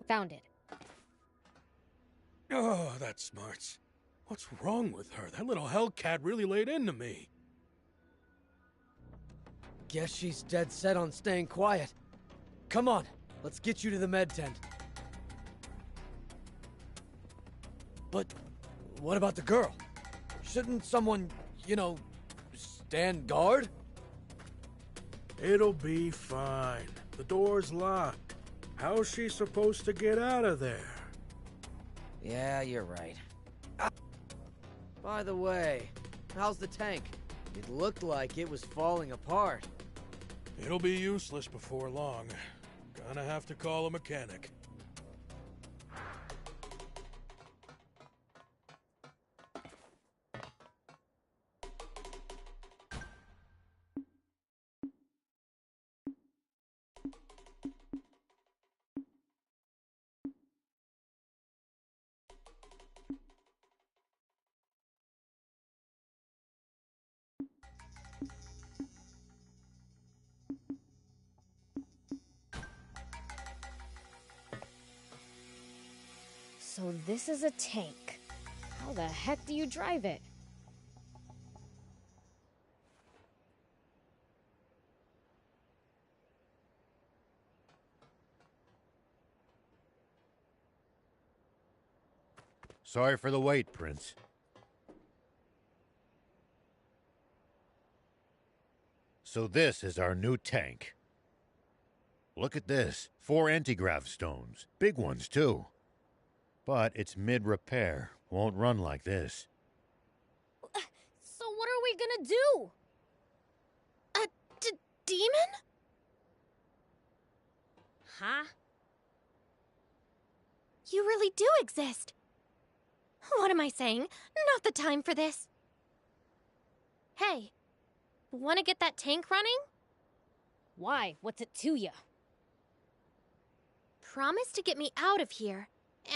Found it. Oh, that smarts. What's wrong with her? That little hellcat really laid into me. Guess she's dead set on staying quiet. Come on, let's get you to the med tent. But what about the girl? Shouldn't someone, stand guard? It'll be fine. The door's locked. How's she supposed to get out of there? Yeah, you're right. By the way, how's the tank? It looked like it was falling apart. It'll be useless before long. Gonna have to call a mechanic. So this is a tank. How the heck do you drive it? Sorry for the wait, Prince. So this is our new tank. Look at this. 4 anti-grav stones. Big ones, too. But it's mid-repair. Won't run like this. So what are we gonna do? A demon? Huh? You really do exist. What am I saying? Not the time for this. Hey, wanna get that tank running? Why? What's it to ya? Promise to get me out of here,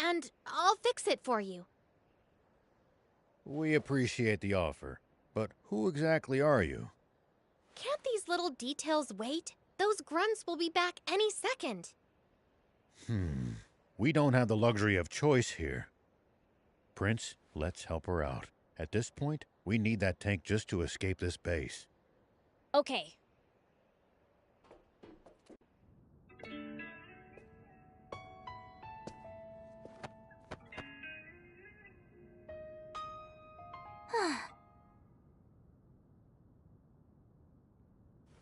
and I'll fix it for you. We appreciate the offer, but who exactly are you? Can't these little details wait? Those grunts will be back any second. We don't have the luxury of choice here. Prince, let's help her out. At this point, we need that tank just to escape this base. Okay.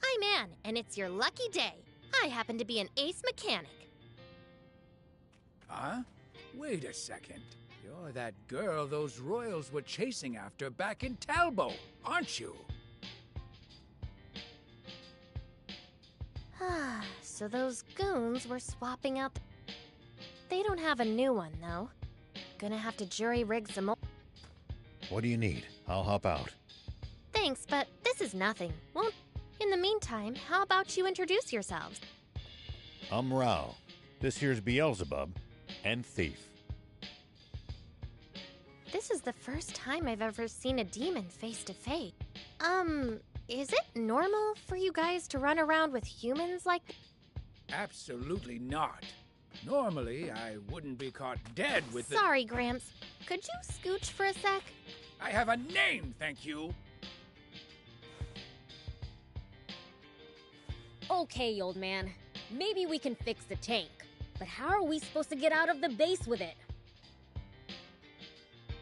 I'm Anne, and it's your lucky day. I happen to be an ace mechanic. Huh? Wait a second. You're that girl those royals were chasing after back in Talbot, aren't you? So those goons were swapping out They don't have a new one, though. Gonna have to jury-rig some more. What do you need? I'll hop out. Thanks, but this is nothing. Won't... In the meantime, how about you introduce yourselves? I'm Rao. This here's Beelzebub and Thief. This is the first time I've ever seen a demon face to face. Is it normal for you guys to run around with humans like... Absolutely not. Normally, I wouldn't be caught dead with the... Sorry, Gramps. Could you scooch for a sec? I have a name, thank you. Okay, old man. Maybe we can fix the tank. But how are we supposed to get out of the base with it?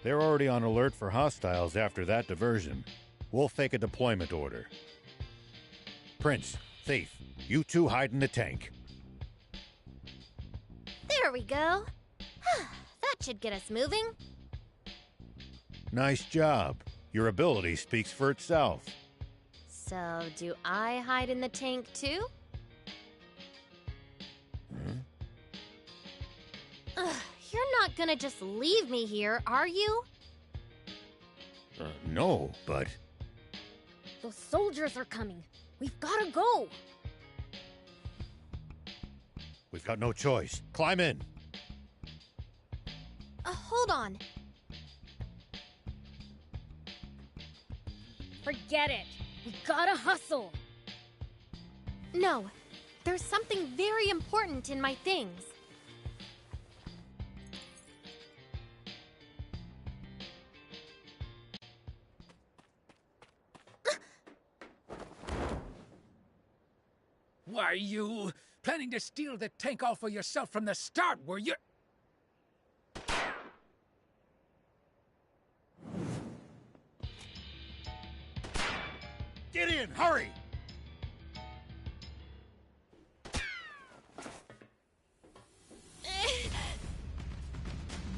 They're already on alert for hostiles after that diversion. We'll fake a deployment order. Prince, Thief, you two hide in the tank. There we go. That should get us moving. Nice job. Your ability speaks for itself. So, do I hide in the tank too? Ugh, you're not gonna just leave me here, are you? No, but... Those soldiers are coming. We've gotta go. We've got no choice. Climb in. Hold on. Forget it. We gotta hustle. No, there's something very important in my things. Why, you planning to steal the tank all for yourself from the start, were you? Get in, hurry!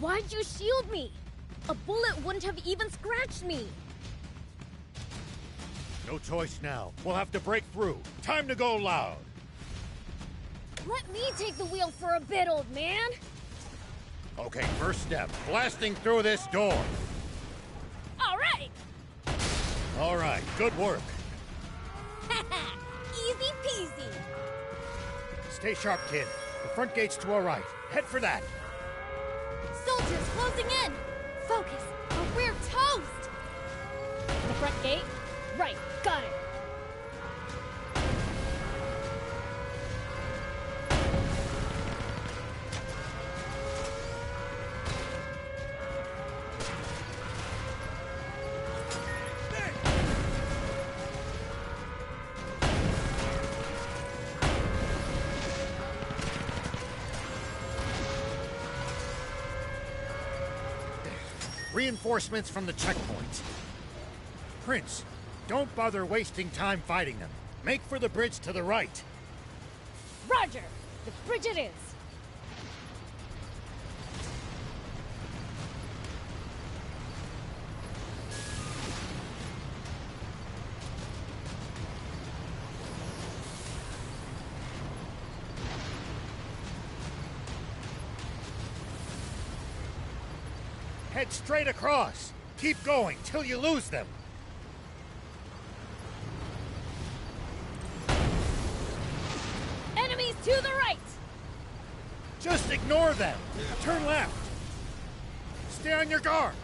Why'd you shield me? A bullet wouldn't have even scratched me. No choice now. We'll have to break through. Time to go loud. Let me take the wheel for a bit, old man. Okay, first step. Blasting through this door. All right. All right, good work. Easy peasy. Stay sharp, kid. The front gate's to our right. Head for that. Soldiers closing in. Focus, or we're toast. The front gate? Right, got it. Reinforcements from the checkpoint. Prince, don't bother wasting time fighting them. Make for the bridge to the right. Roger! The bridge it is. Head straight across. Keep going till you lose them. Enemies to the right! Just ignore them. Turn left. Stay on your guard.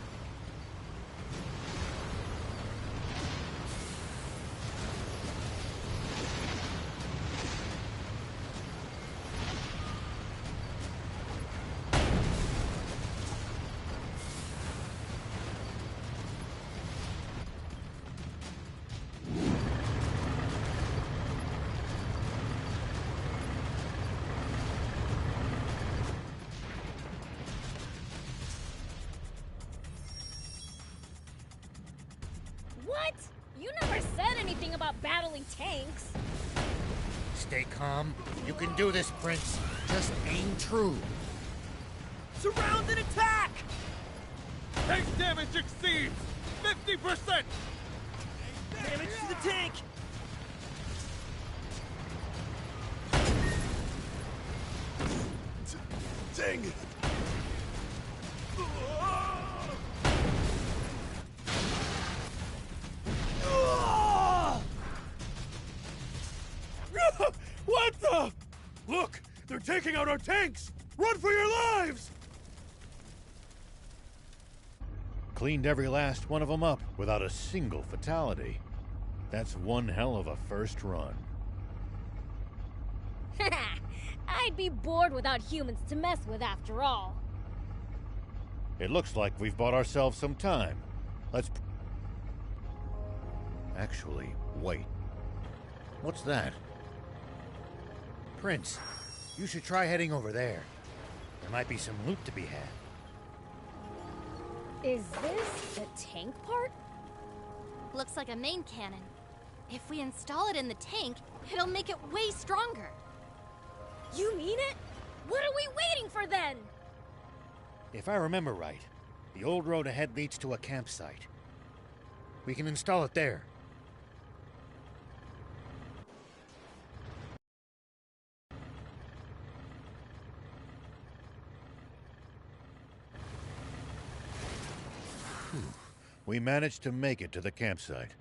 What? You never said anything about battling tanks. Stay calm. You can do this, Prince. Just aim true. Surround and attack! Tank damage exceeds 50%! Damage to the tank! Dang it! What the? Look! They're taking out our tanks! Run for your lives! Cleaned every last one of them up without a single fatality. That's one hell of a first run. I I'd be bored without humans to mess with after all. It looks like we've bought ourselves some time. Let's... Actually, wait. What's that? Prince, you should try heading over there. There might be some loot to be had. Is this the tank part? Looks like a main cannon. If we install it in the tank, it'll make it way stronger. You mean it? What are we waiting for then? If I remember right, the old road ahead leads to a campsite. We can install it there. We managed to make it to the campsite.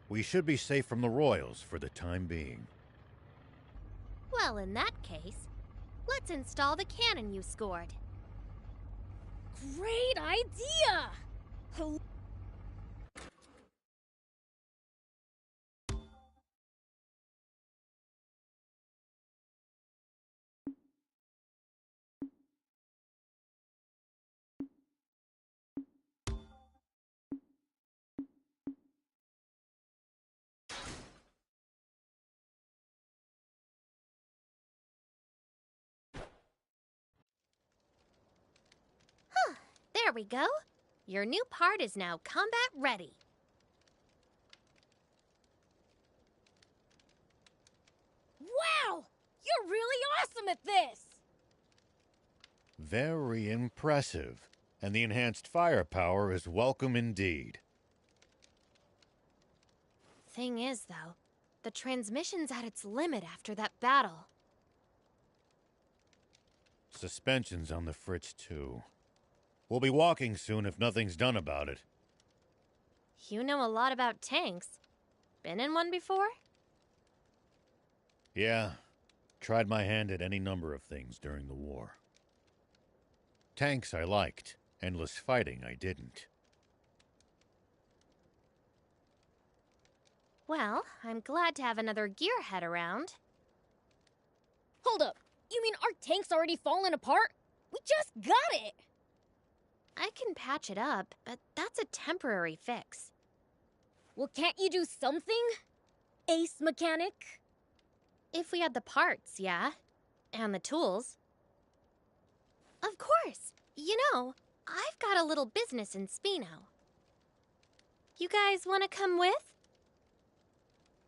We should be safe from the Royals for the time being. Well, in that case, let's install the cannon you scored. Great idea! There we go. Your new part is now combat ready. Wow! You're really awesome at this! Very impressive. And the enhanced firepower is welcome indeed. Thing is, though, the transmission's at its limit after that battle. Suspension's on the fritz, too. We'll be walking soon if nothing's done about it. You know a lot about tanks. Been in one before? Yeah. Tried my hand at any number of things during the war. Tanks I liked. Endless fighting I didn't. Well, I'm glad to have another gearhead around. Hold up. You mean our tank's already fallen apart? We just got it! I can patch it up, but that's a temporary fix. Well, can't you do something? Ace mechanic? If we had the parts, yeah. And the tools. Of course! You know, I've got a little business in Spino. You guys want to come with?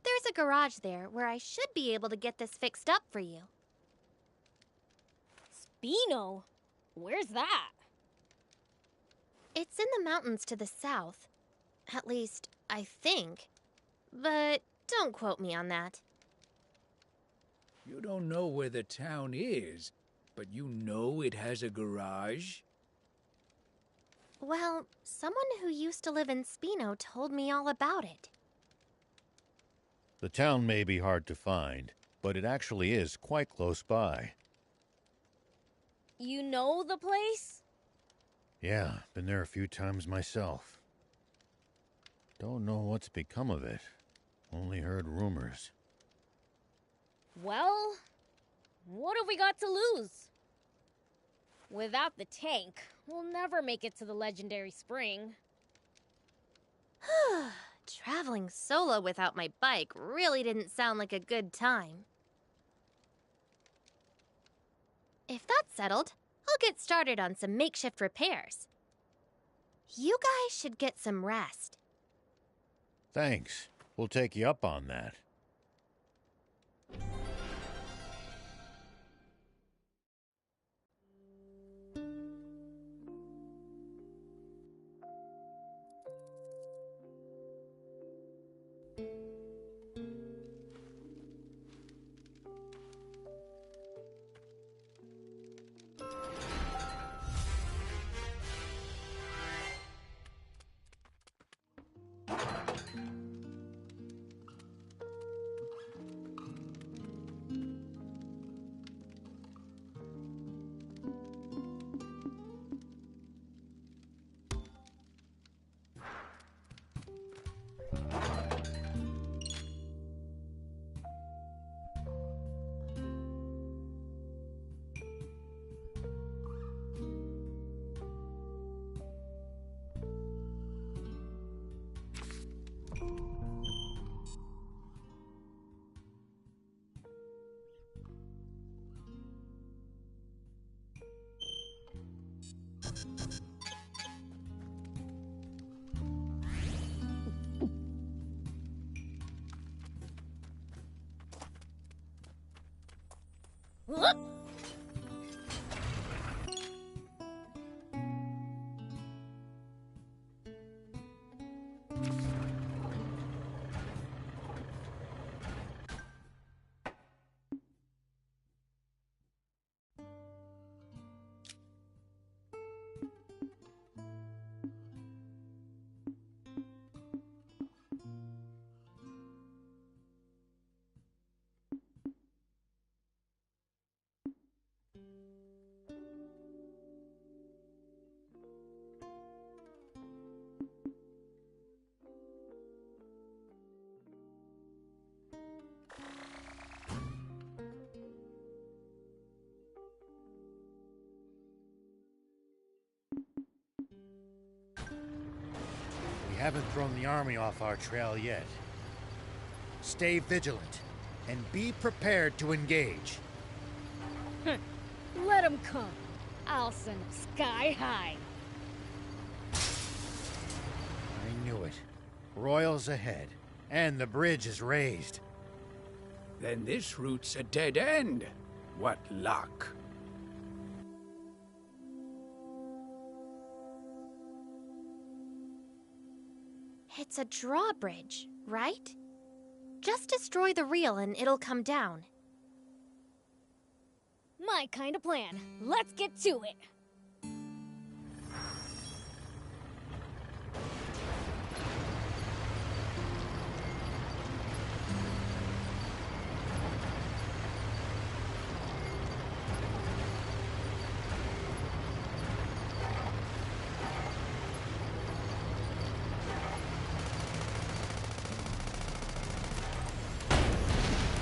There's a garage there where I should be able to get this fixed up for you. Spino? Where's that? It's in the mountains to the south. At least, I think. But don't quote me on that. You don't know where the town is, but you know it has a garage? Well, someone who used to live in Spino told me all about it. The town may be hard to find, but it actually is quite close by. You know the place? Yeah, been there a few times myself. Don't know what's become of it. Only heard rumors. Well, what have we got to lose? Without the tank, we'll never make it to the legendary spring. Traveling solo without my bike really didn't sound like a good time. If that's settled, I'll get started on some makeshift repairs. You guys should get some rest. Thanks. We'll take you up on that. We haven't thrown the army off our trail yet. Stay vigilant, and be prepared to engage. Let them come. I'll send them sky high. I knew it. Royals ahead, and the bridge is raised. Then this route's a dead end. What luck. It's a drawbridge, right? Just destroy the reel and it'll come down. My kind of plan. Let's get to it.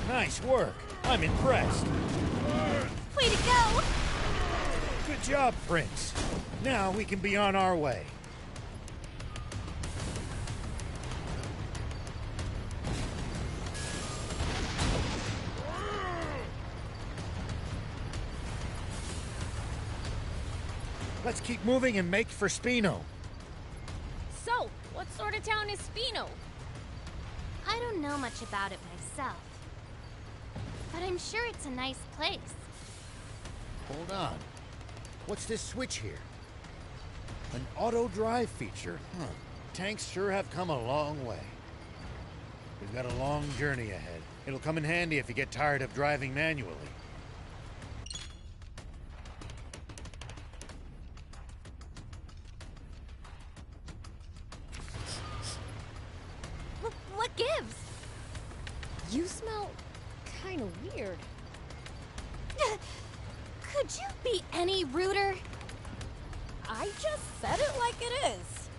Nice work. I'm impressed. Way to go! Good job, Prince. Now we can be on our way. Let's keep moving and make for Spino. So, what sort of town is Spino? I don't know much about it myself, but I'm sure it's a nice place. Hold on. What's this switch here? An auto-drive feature? Huh. Tanks sure have come a long way. We've got a long journey ahead. It'll come in handy if you get tired of driving manually. What gives? You smell kind of weird. Could you be any ruder? I just said it like it is.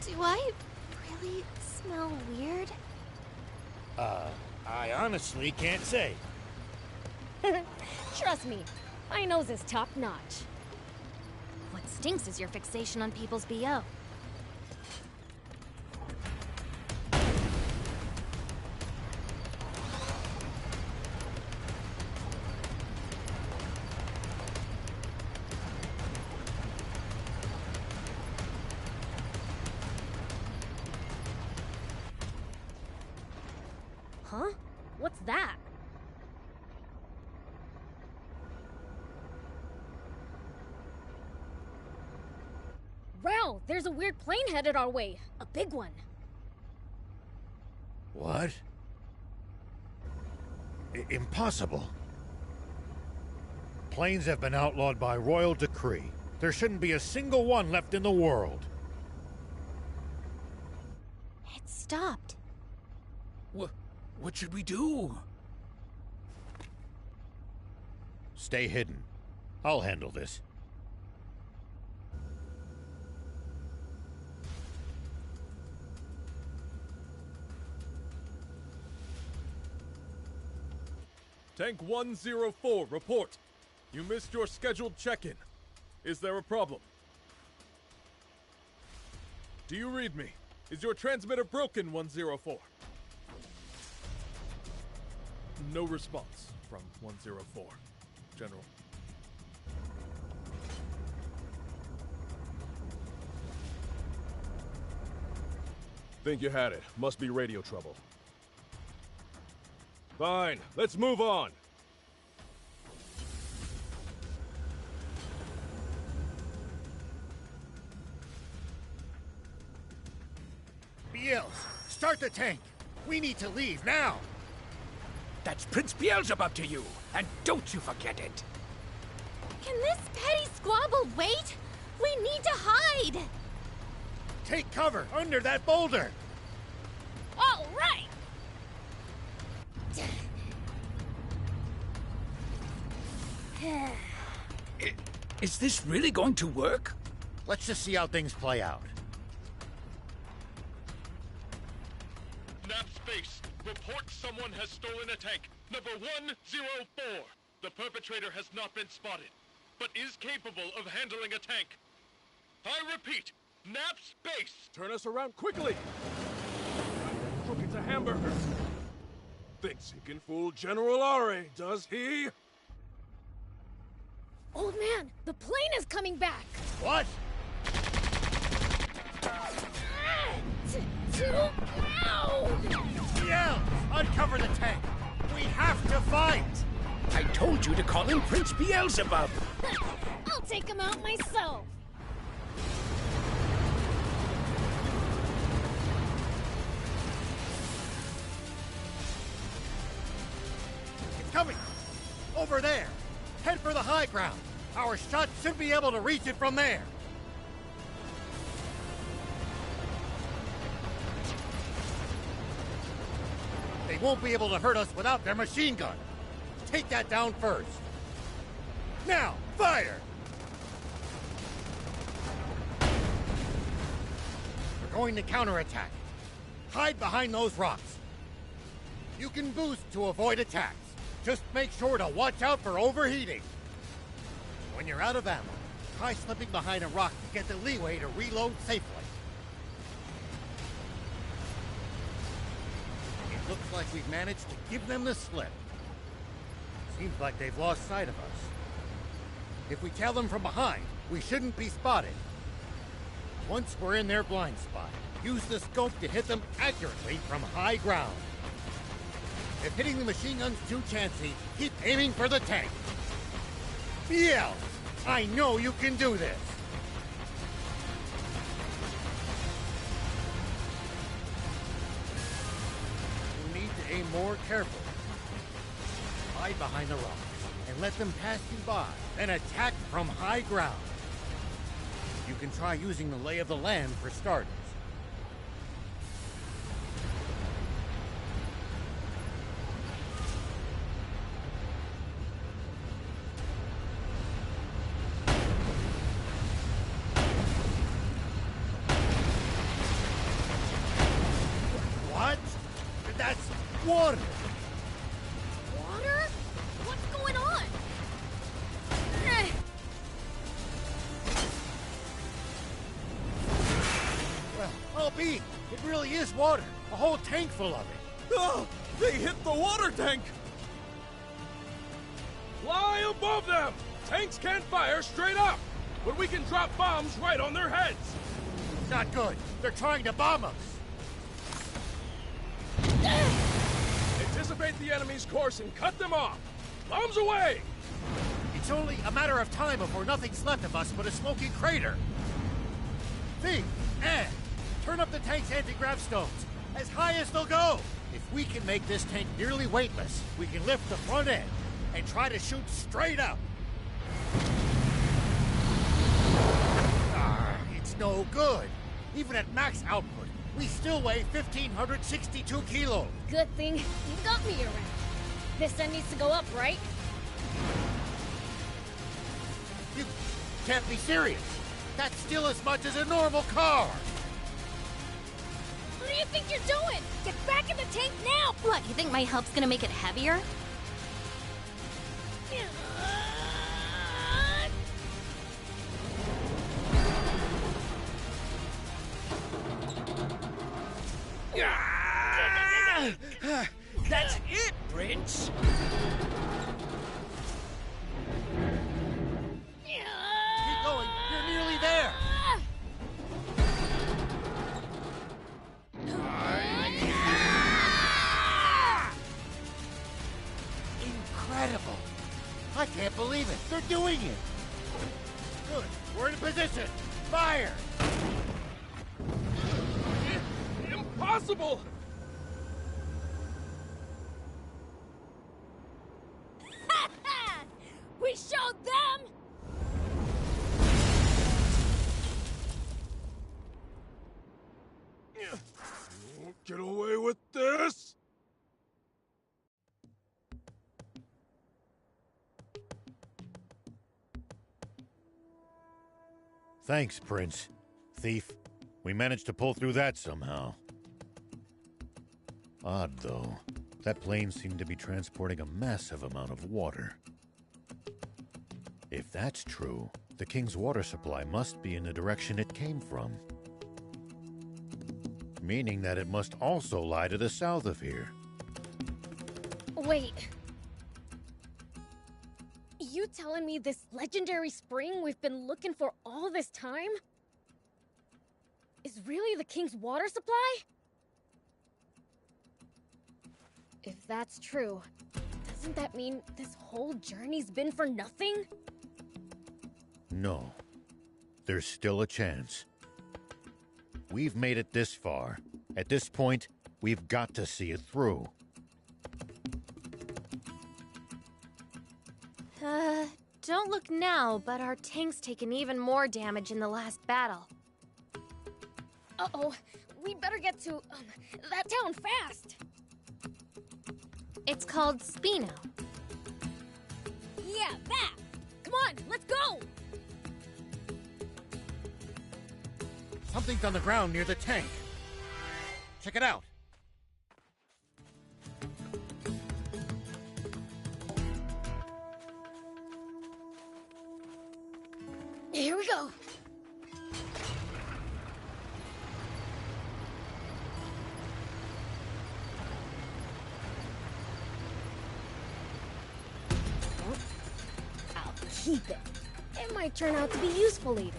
Do I really smell weird? I honestly can't say. Trust me, my nose is top notch. What stinks is your fixation on people's BO. Huh? What's that? Wow, there's a weird plane headed our way. A big one. What? Impossible. Planes have been outlawed by royal decree. There shouldn't be a single one left in the world. It stopped. What should we do? Stay hidden. I'll handle this. Tank 104, report. You missed your scheduled check-in. Is there a problem? Do you read me? Is your transmitter broken, 104? No response from 104. General. Think you had it. Must be radio trouble. Fine, let's move on. Beelze, start the tank. We need to leave now. That's Prince Beelzebub to you, and don't you forget it. Can this petty squabble wait? We need to hide! Take cover under that boulder. All right! Is this really going to work? Let's just see how things play out. Nap Space, report someone has stolen a tank. Number 104. The perpetrator has not been spotted, but is capable of handling a tank. I repeat, Nap Space! Turn us around quickly! That crook, it's a hamburger. Thinks he can fool General Ari, does he? Old man, the plane is coming back! What? Too loud! Beelze, uncover the tank. We have to fight. I told you to call him Prince Beelzebub. I'll take him out myself. It's coming. Over there. Head for the high ground. Our shots should be able to reach it from there. They won't be able to hurt us without their machine gun. Take that down first. Now, fire! We're going to counterattack. Hide behind those rocks. You can boost to avoid attacks. Just make sure to watch out for overheating. When you're out of ammo, try slipping behind a rock to get the leeway to reload safely. It looks like we've managed to give them the slip. Seems like they've lost sight of us. If we tail them from behind, we shouldn't be spotted. Once we're in their blind spot, use the scope to hit them accurately from high ground. If hitting the machine gun's too chancy, keep aiming for the tank. Beelze, I know you can do this. You need to aim more carefully. Hide behind the rocks and let them pass you by, then attack from high ground. You can try using the lay of the land for starters. What? That's water! Water? What's going on? Well, I'll be. It really is water. A whole tank full of it. Oh, they hit the water tank! Fly above them! Tanks can't fire straight up, but we can drop bombs right on their heads! Not good. They're trying to bomb us. Anticipate the enemy's course and cut them off! Bombs away! It's only a matter of time before nothing's left of us but a smoking crater. Think, and turn up the tank's anti-grav stones as high as they'll go. If we can make this tank nearly weightless, we can lift the front end and try to shoot straight up. It's no good. Even at max output, we still weigh 1,562 kilos. Good thing you got me around. This end needs to go up, right? You can't be serious. That's still as much as a normal car. What do you think you're doing? Get back in the tank now! What, you think my help's gonna make it heavier? That's it, Prince! Keep going. You're nearly there. I can't believe it. They're doing it. Good. We're in position. Fire! Impossible! We showed them! You won't get away with this! Thanks, Prince. Thief. We managed to pull through that somehow. Odd, though. That plane seemed to be transporting a massive amount of water. If that's true, the king's water supply must be in the direction it came from. Meaning that it must also lie to the south of here. Wait. You telling me this legendary spring we've been looking for all this time is really the king's water supply? If that's true, doesn't that mean this whole journey's been for nothing? No. There's still a chance. We've made it this far. At this point, we've got to see it through. Don't look now, but our tank's taken even more damage in the last battle. Uh-oh. We better get to that town fast. It's called Spino. Yeah, that! Come on, let's go! Something's on the ground near the tank. Check it out. Here we go. I'll keep it. It might turn out to be useful later.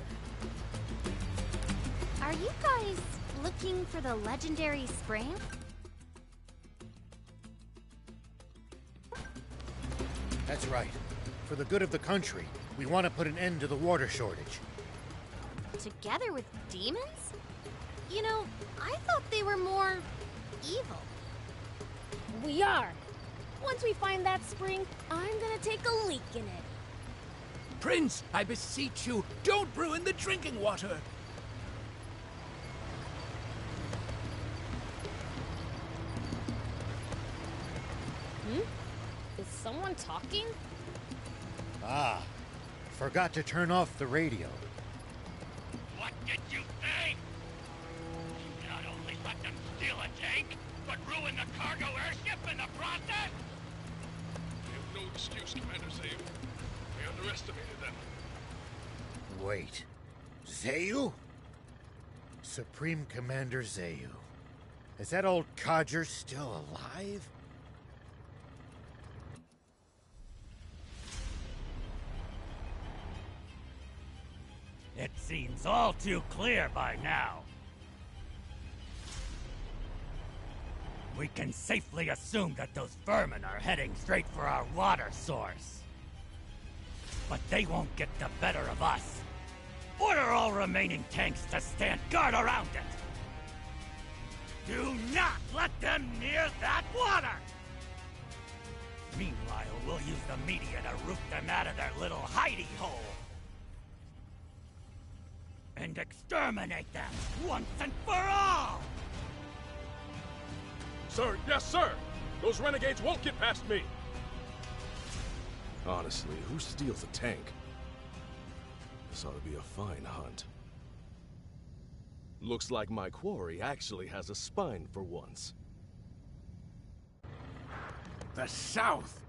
Are you guys looking for the legendary spring? That's right. For the good of the country, we want to put an end to the water shortage. Together with demons? You know, I thought they were more evil. We are. Once we find that spring, I'm gonna take a leak in it. Prince, I beseech you, don't ruin the drinking water. Is someone talking? Ah, forgot to turn off the radio. What did you think? You not only let them steal a tank, but ruin the cargo airship in the process? We have no excuse, Commander Zayu. We underestimated them. Wait. Zayu? Supreme Commander Zayu. Is that old codger still alive? It seems all too clear by now. We can safely assume that those vermin are heading straight for our water source. But they won't get the better of us. Order all remaining tanks to stand guard around it. Do not let them near that water! Meanwhile, we'll use the media to root them out of their little hidey hole. And exterminate them once and for all! Sir, yes, sir! Those renegades won't get past me! Honestly, who steals a tank? This ought to be a fine hunt. Looks like my quarry actually has a spine for once. The south.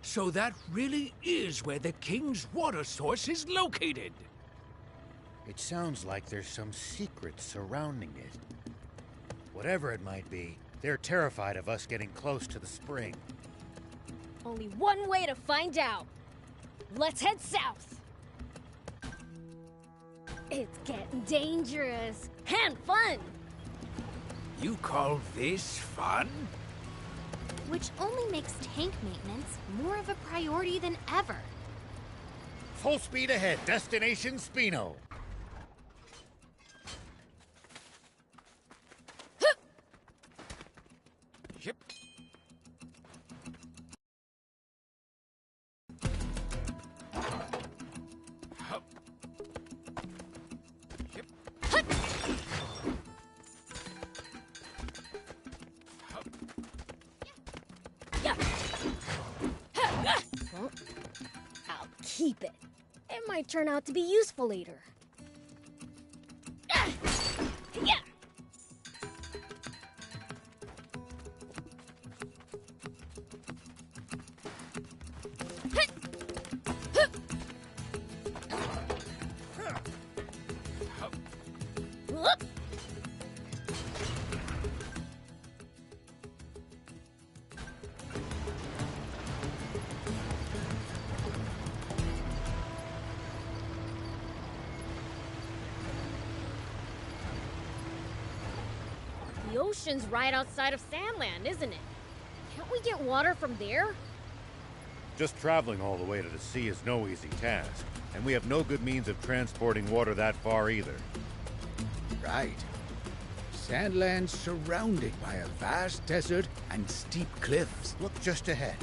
So that really is where the king's water source is located. It sounds like there's some secret surrounding it. Whatever it might be, they're terrified of us getting close to the spring. Only one way to find out. Let's head south. It's getting dangerous and fun. You call this fun? Which only makes tank maintenance more of a priority than ever. Full speed ahead. Destination Spino. Yep. I'll keep it. It might turn out to be useful later. Yeah. The ocean's right outside of SandLand, isn't it? Can't we get water from there? Just traveling all the way to the sea is no easy task, and we have no good means of transporting water that far either. Right. SandLand's surrounded by a vast desert and steep cliffs. Look just ahead.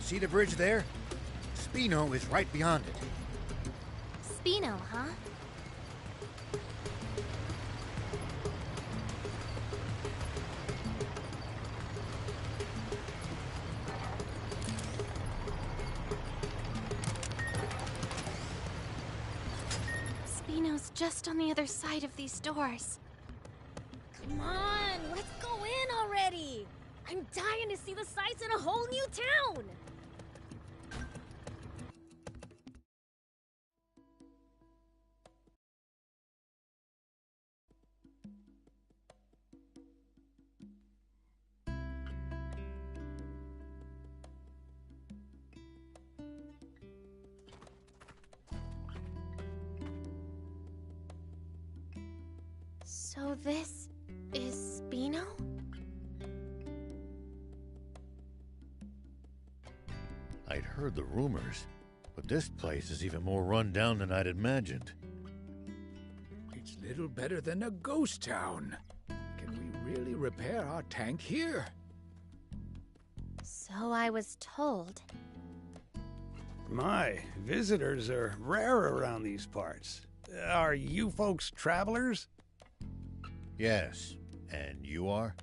See the bridge there? Spino is right beyond it. Spino, huh? Spino's just on the other side of these doors. Come on, let's go in already. I'm dying to see the sights in a whole new town. So this is Spino? I'd heard the rumors, but this place is even more run down than I'd imagined. It's little better than a ghost town. Can we really repair our tank here? So I was told. My, visitors are rare around these parts. Are you folks travelers? Yes, and you are?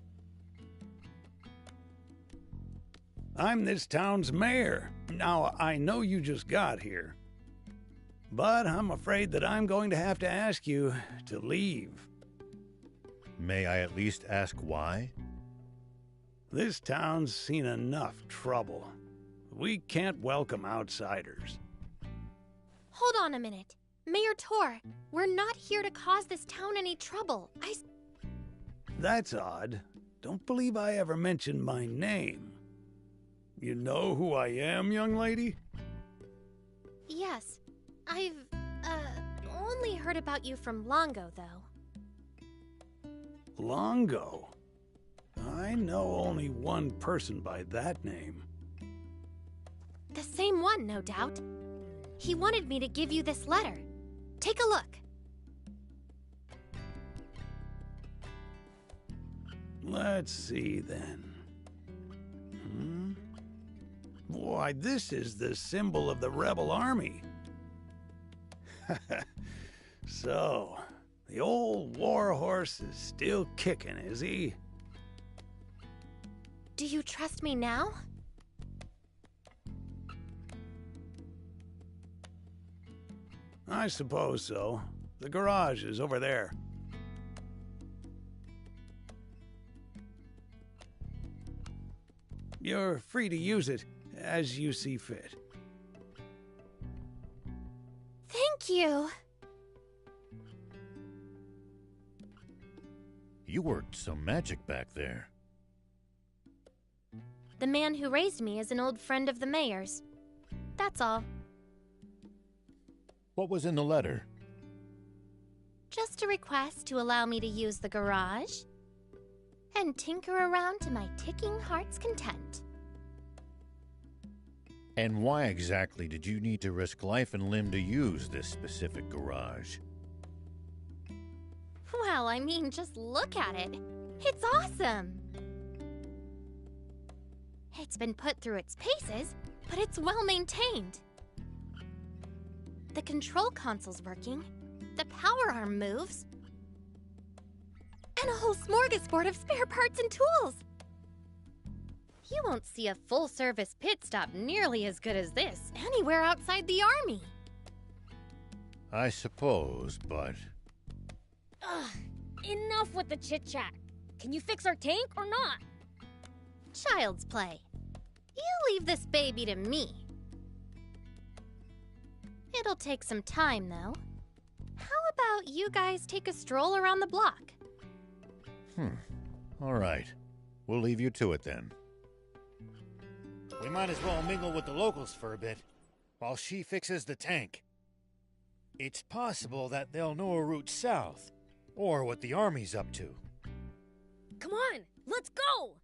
I'm this town's mayor. Now, I know you just got here, but I'm afraid that I'm going to have to ask you to leave. May I at least ask why? This town's seen enough trouble. We can't welcome outsiders. Hold on a minute. Mayor Tor, we're not here to cause this town any trouble. That's odd. Don't believe I ever mentioned my name. You know who I am, young lady? Yes. I've, only heard about you from Longo, though. Longo? I know only one person by that name. The same one, no doubt. He wanted me to give you this letter. Take a look. Let's see, then. Why, this is the symbol of the rebel army. So, the old warhorse is still kicking, is he? Do you trust me now? I suppose so. The garage is over there. You're free to use it as you see fit. Thank you. You worked some magic back there. The man who raised me is an old friend of the mayor's. That's all. What was in the letter? Just a request to allow me to use the garage and tinker around to my ticking heart's content. And why exactly did you need to risk life and limb to use this specific garage? Well, I mean, just look at it. It's awesome! It's been put through its paces, but it's well maintained. The control console's working, the power arm moves, and a whole smorgasbord of spare parts and tools. You won't see a full-service pit stop nearly as good as this anywhere outside the army. I suppose, but... Ugh, enough with the chit-chat. Can you fix our tank or not? Child's play. You leave this baby to me. It'll take some time, though. How about you guys take a stroll around the block? All right. We'll leave you to it then. We might as well mingle with the locals for a bit, while she fixes the tank. It's possible that they'll know a route south, or what the army's up to. Come on, let's go!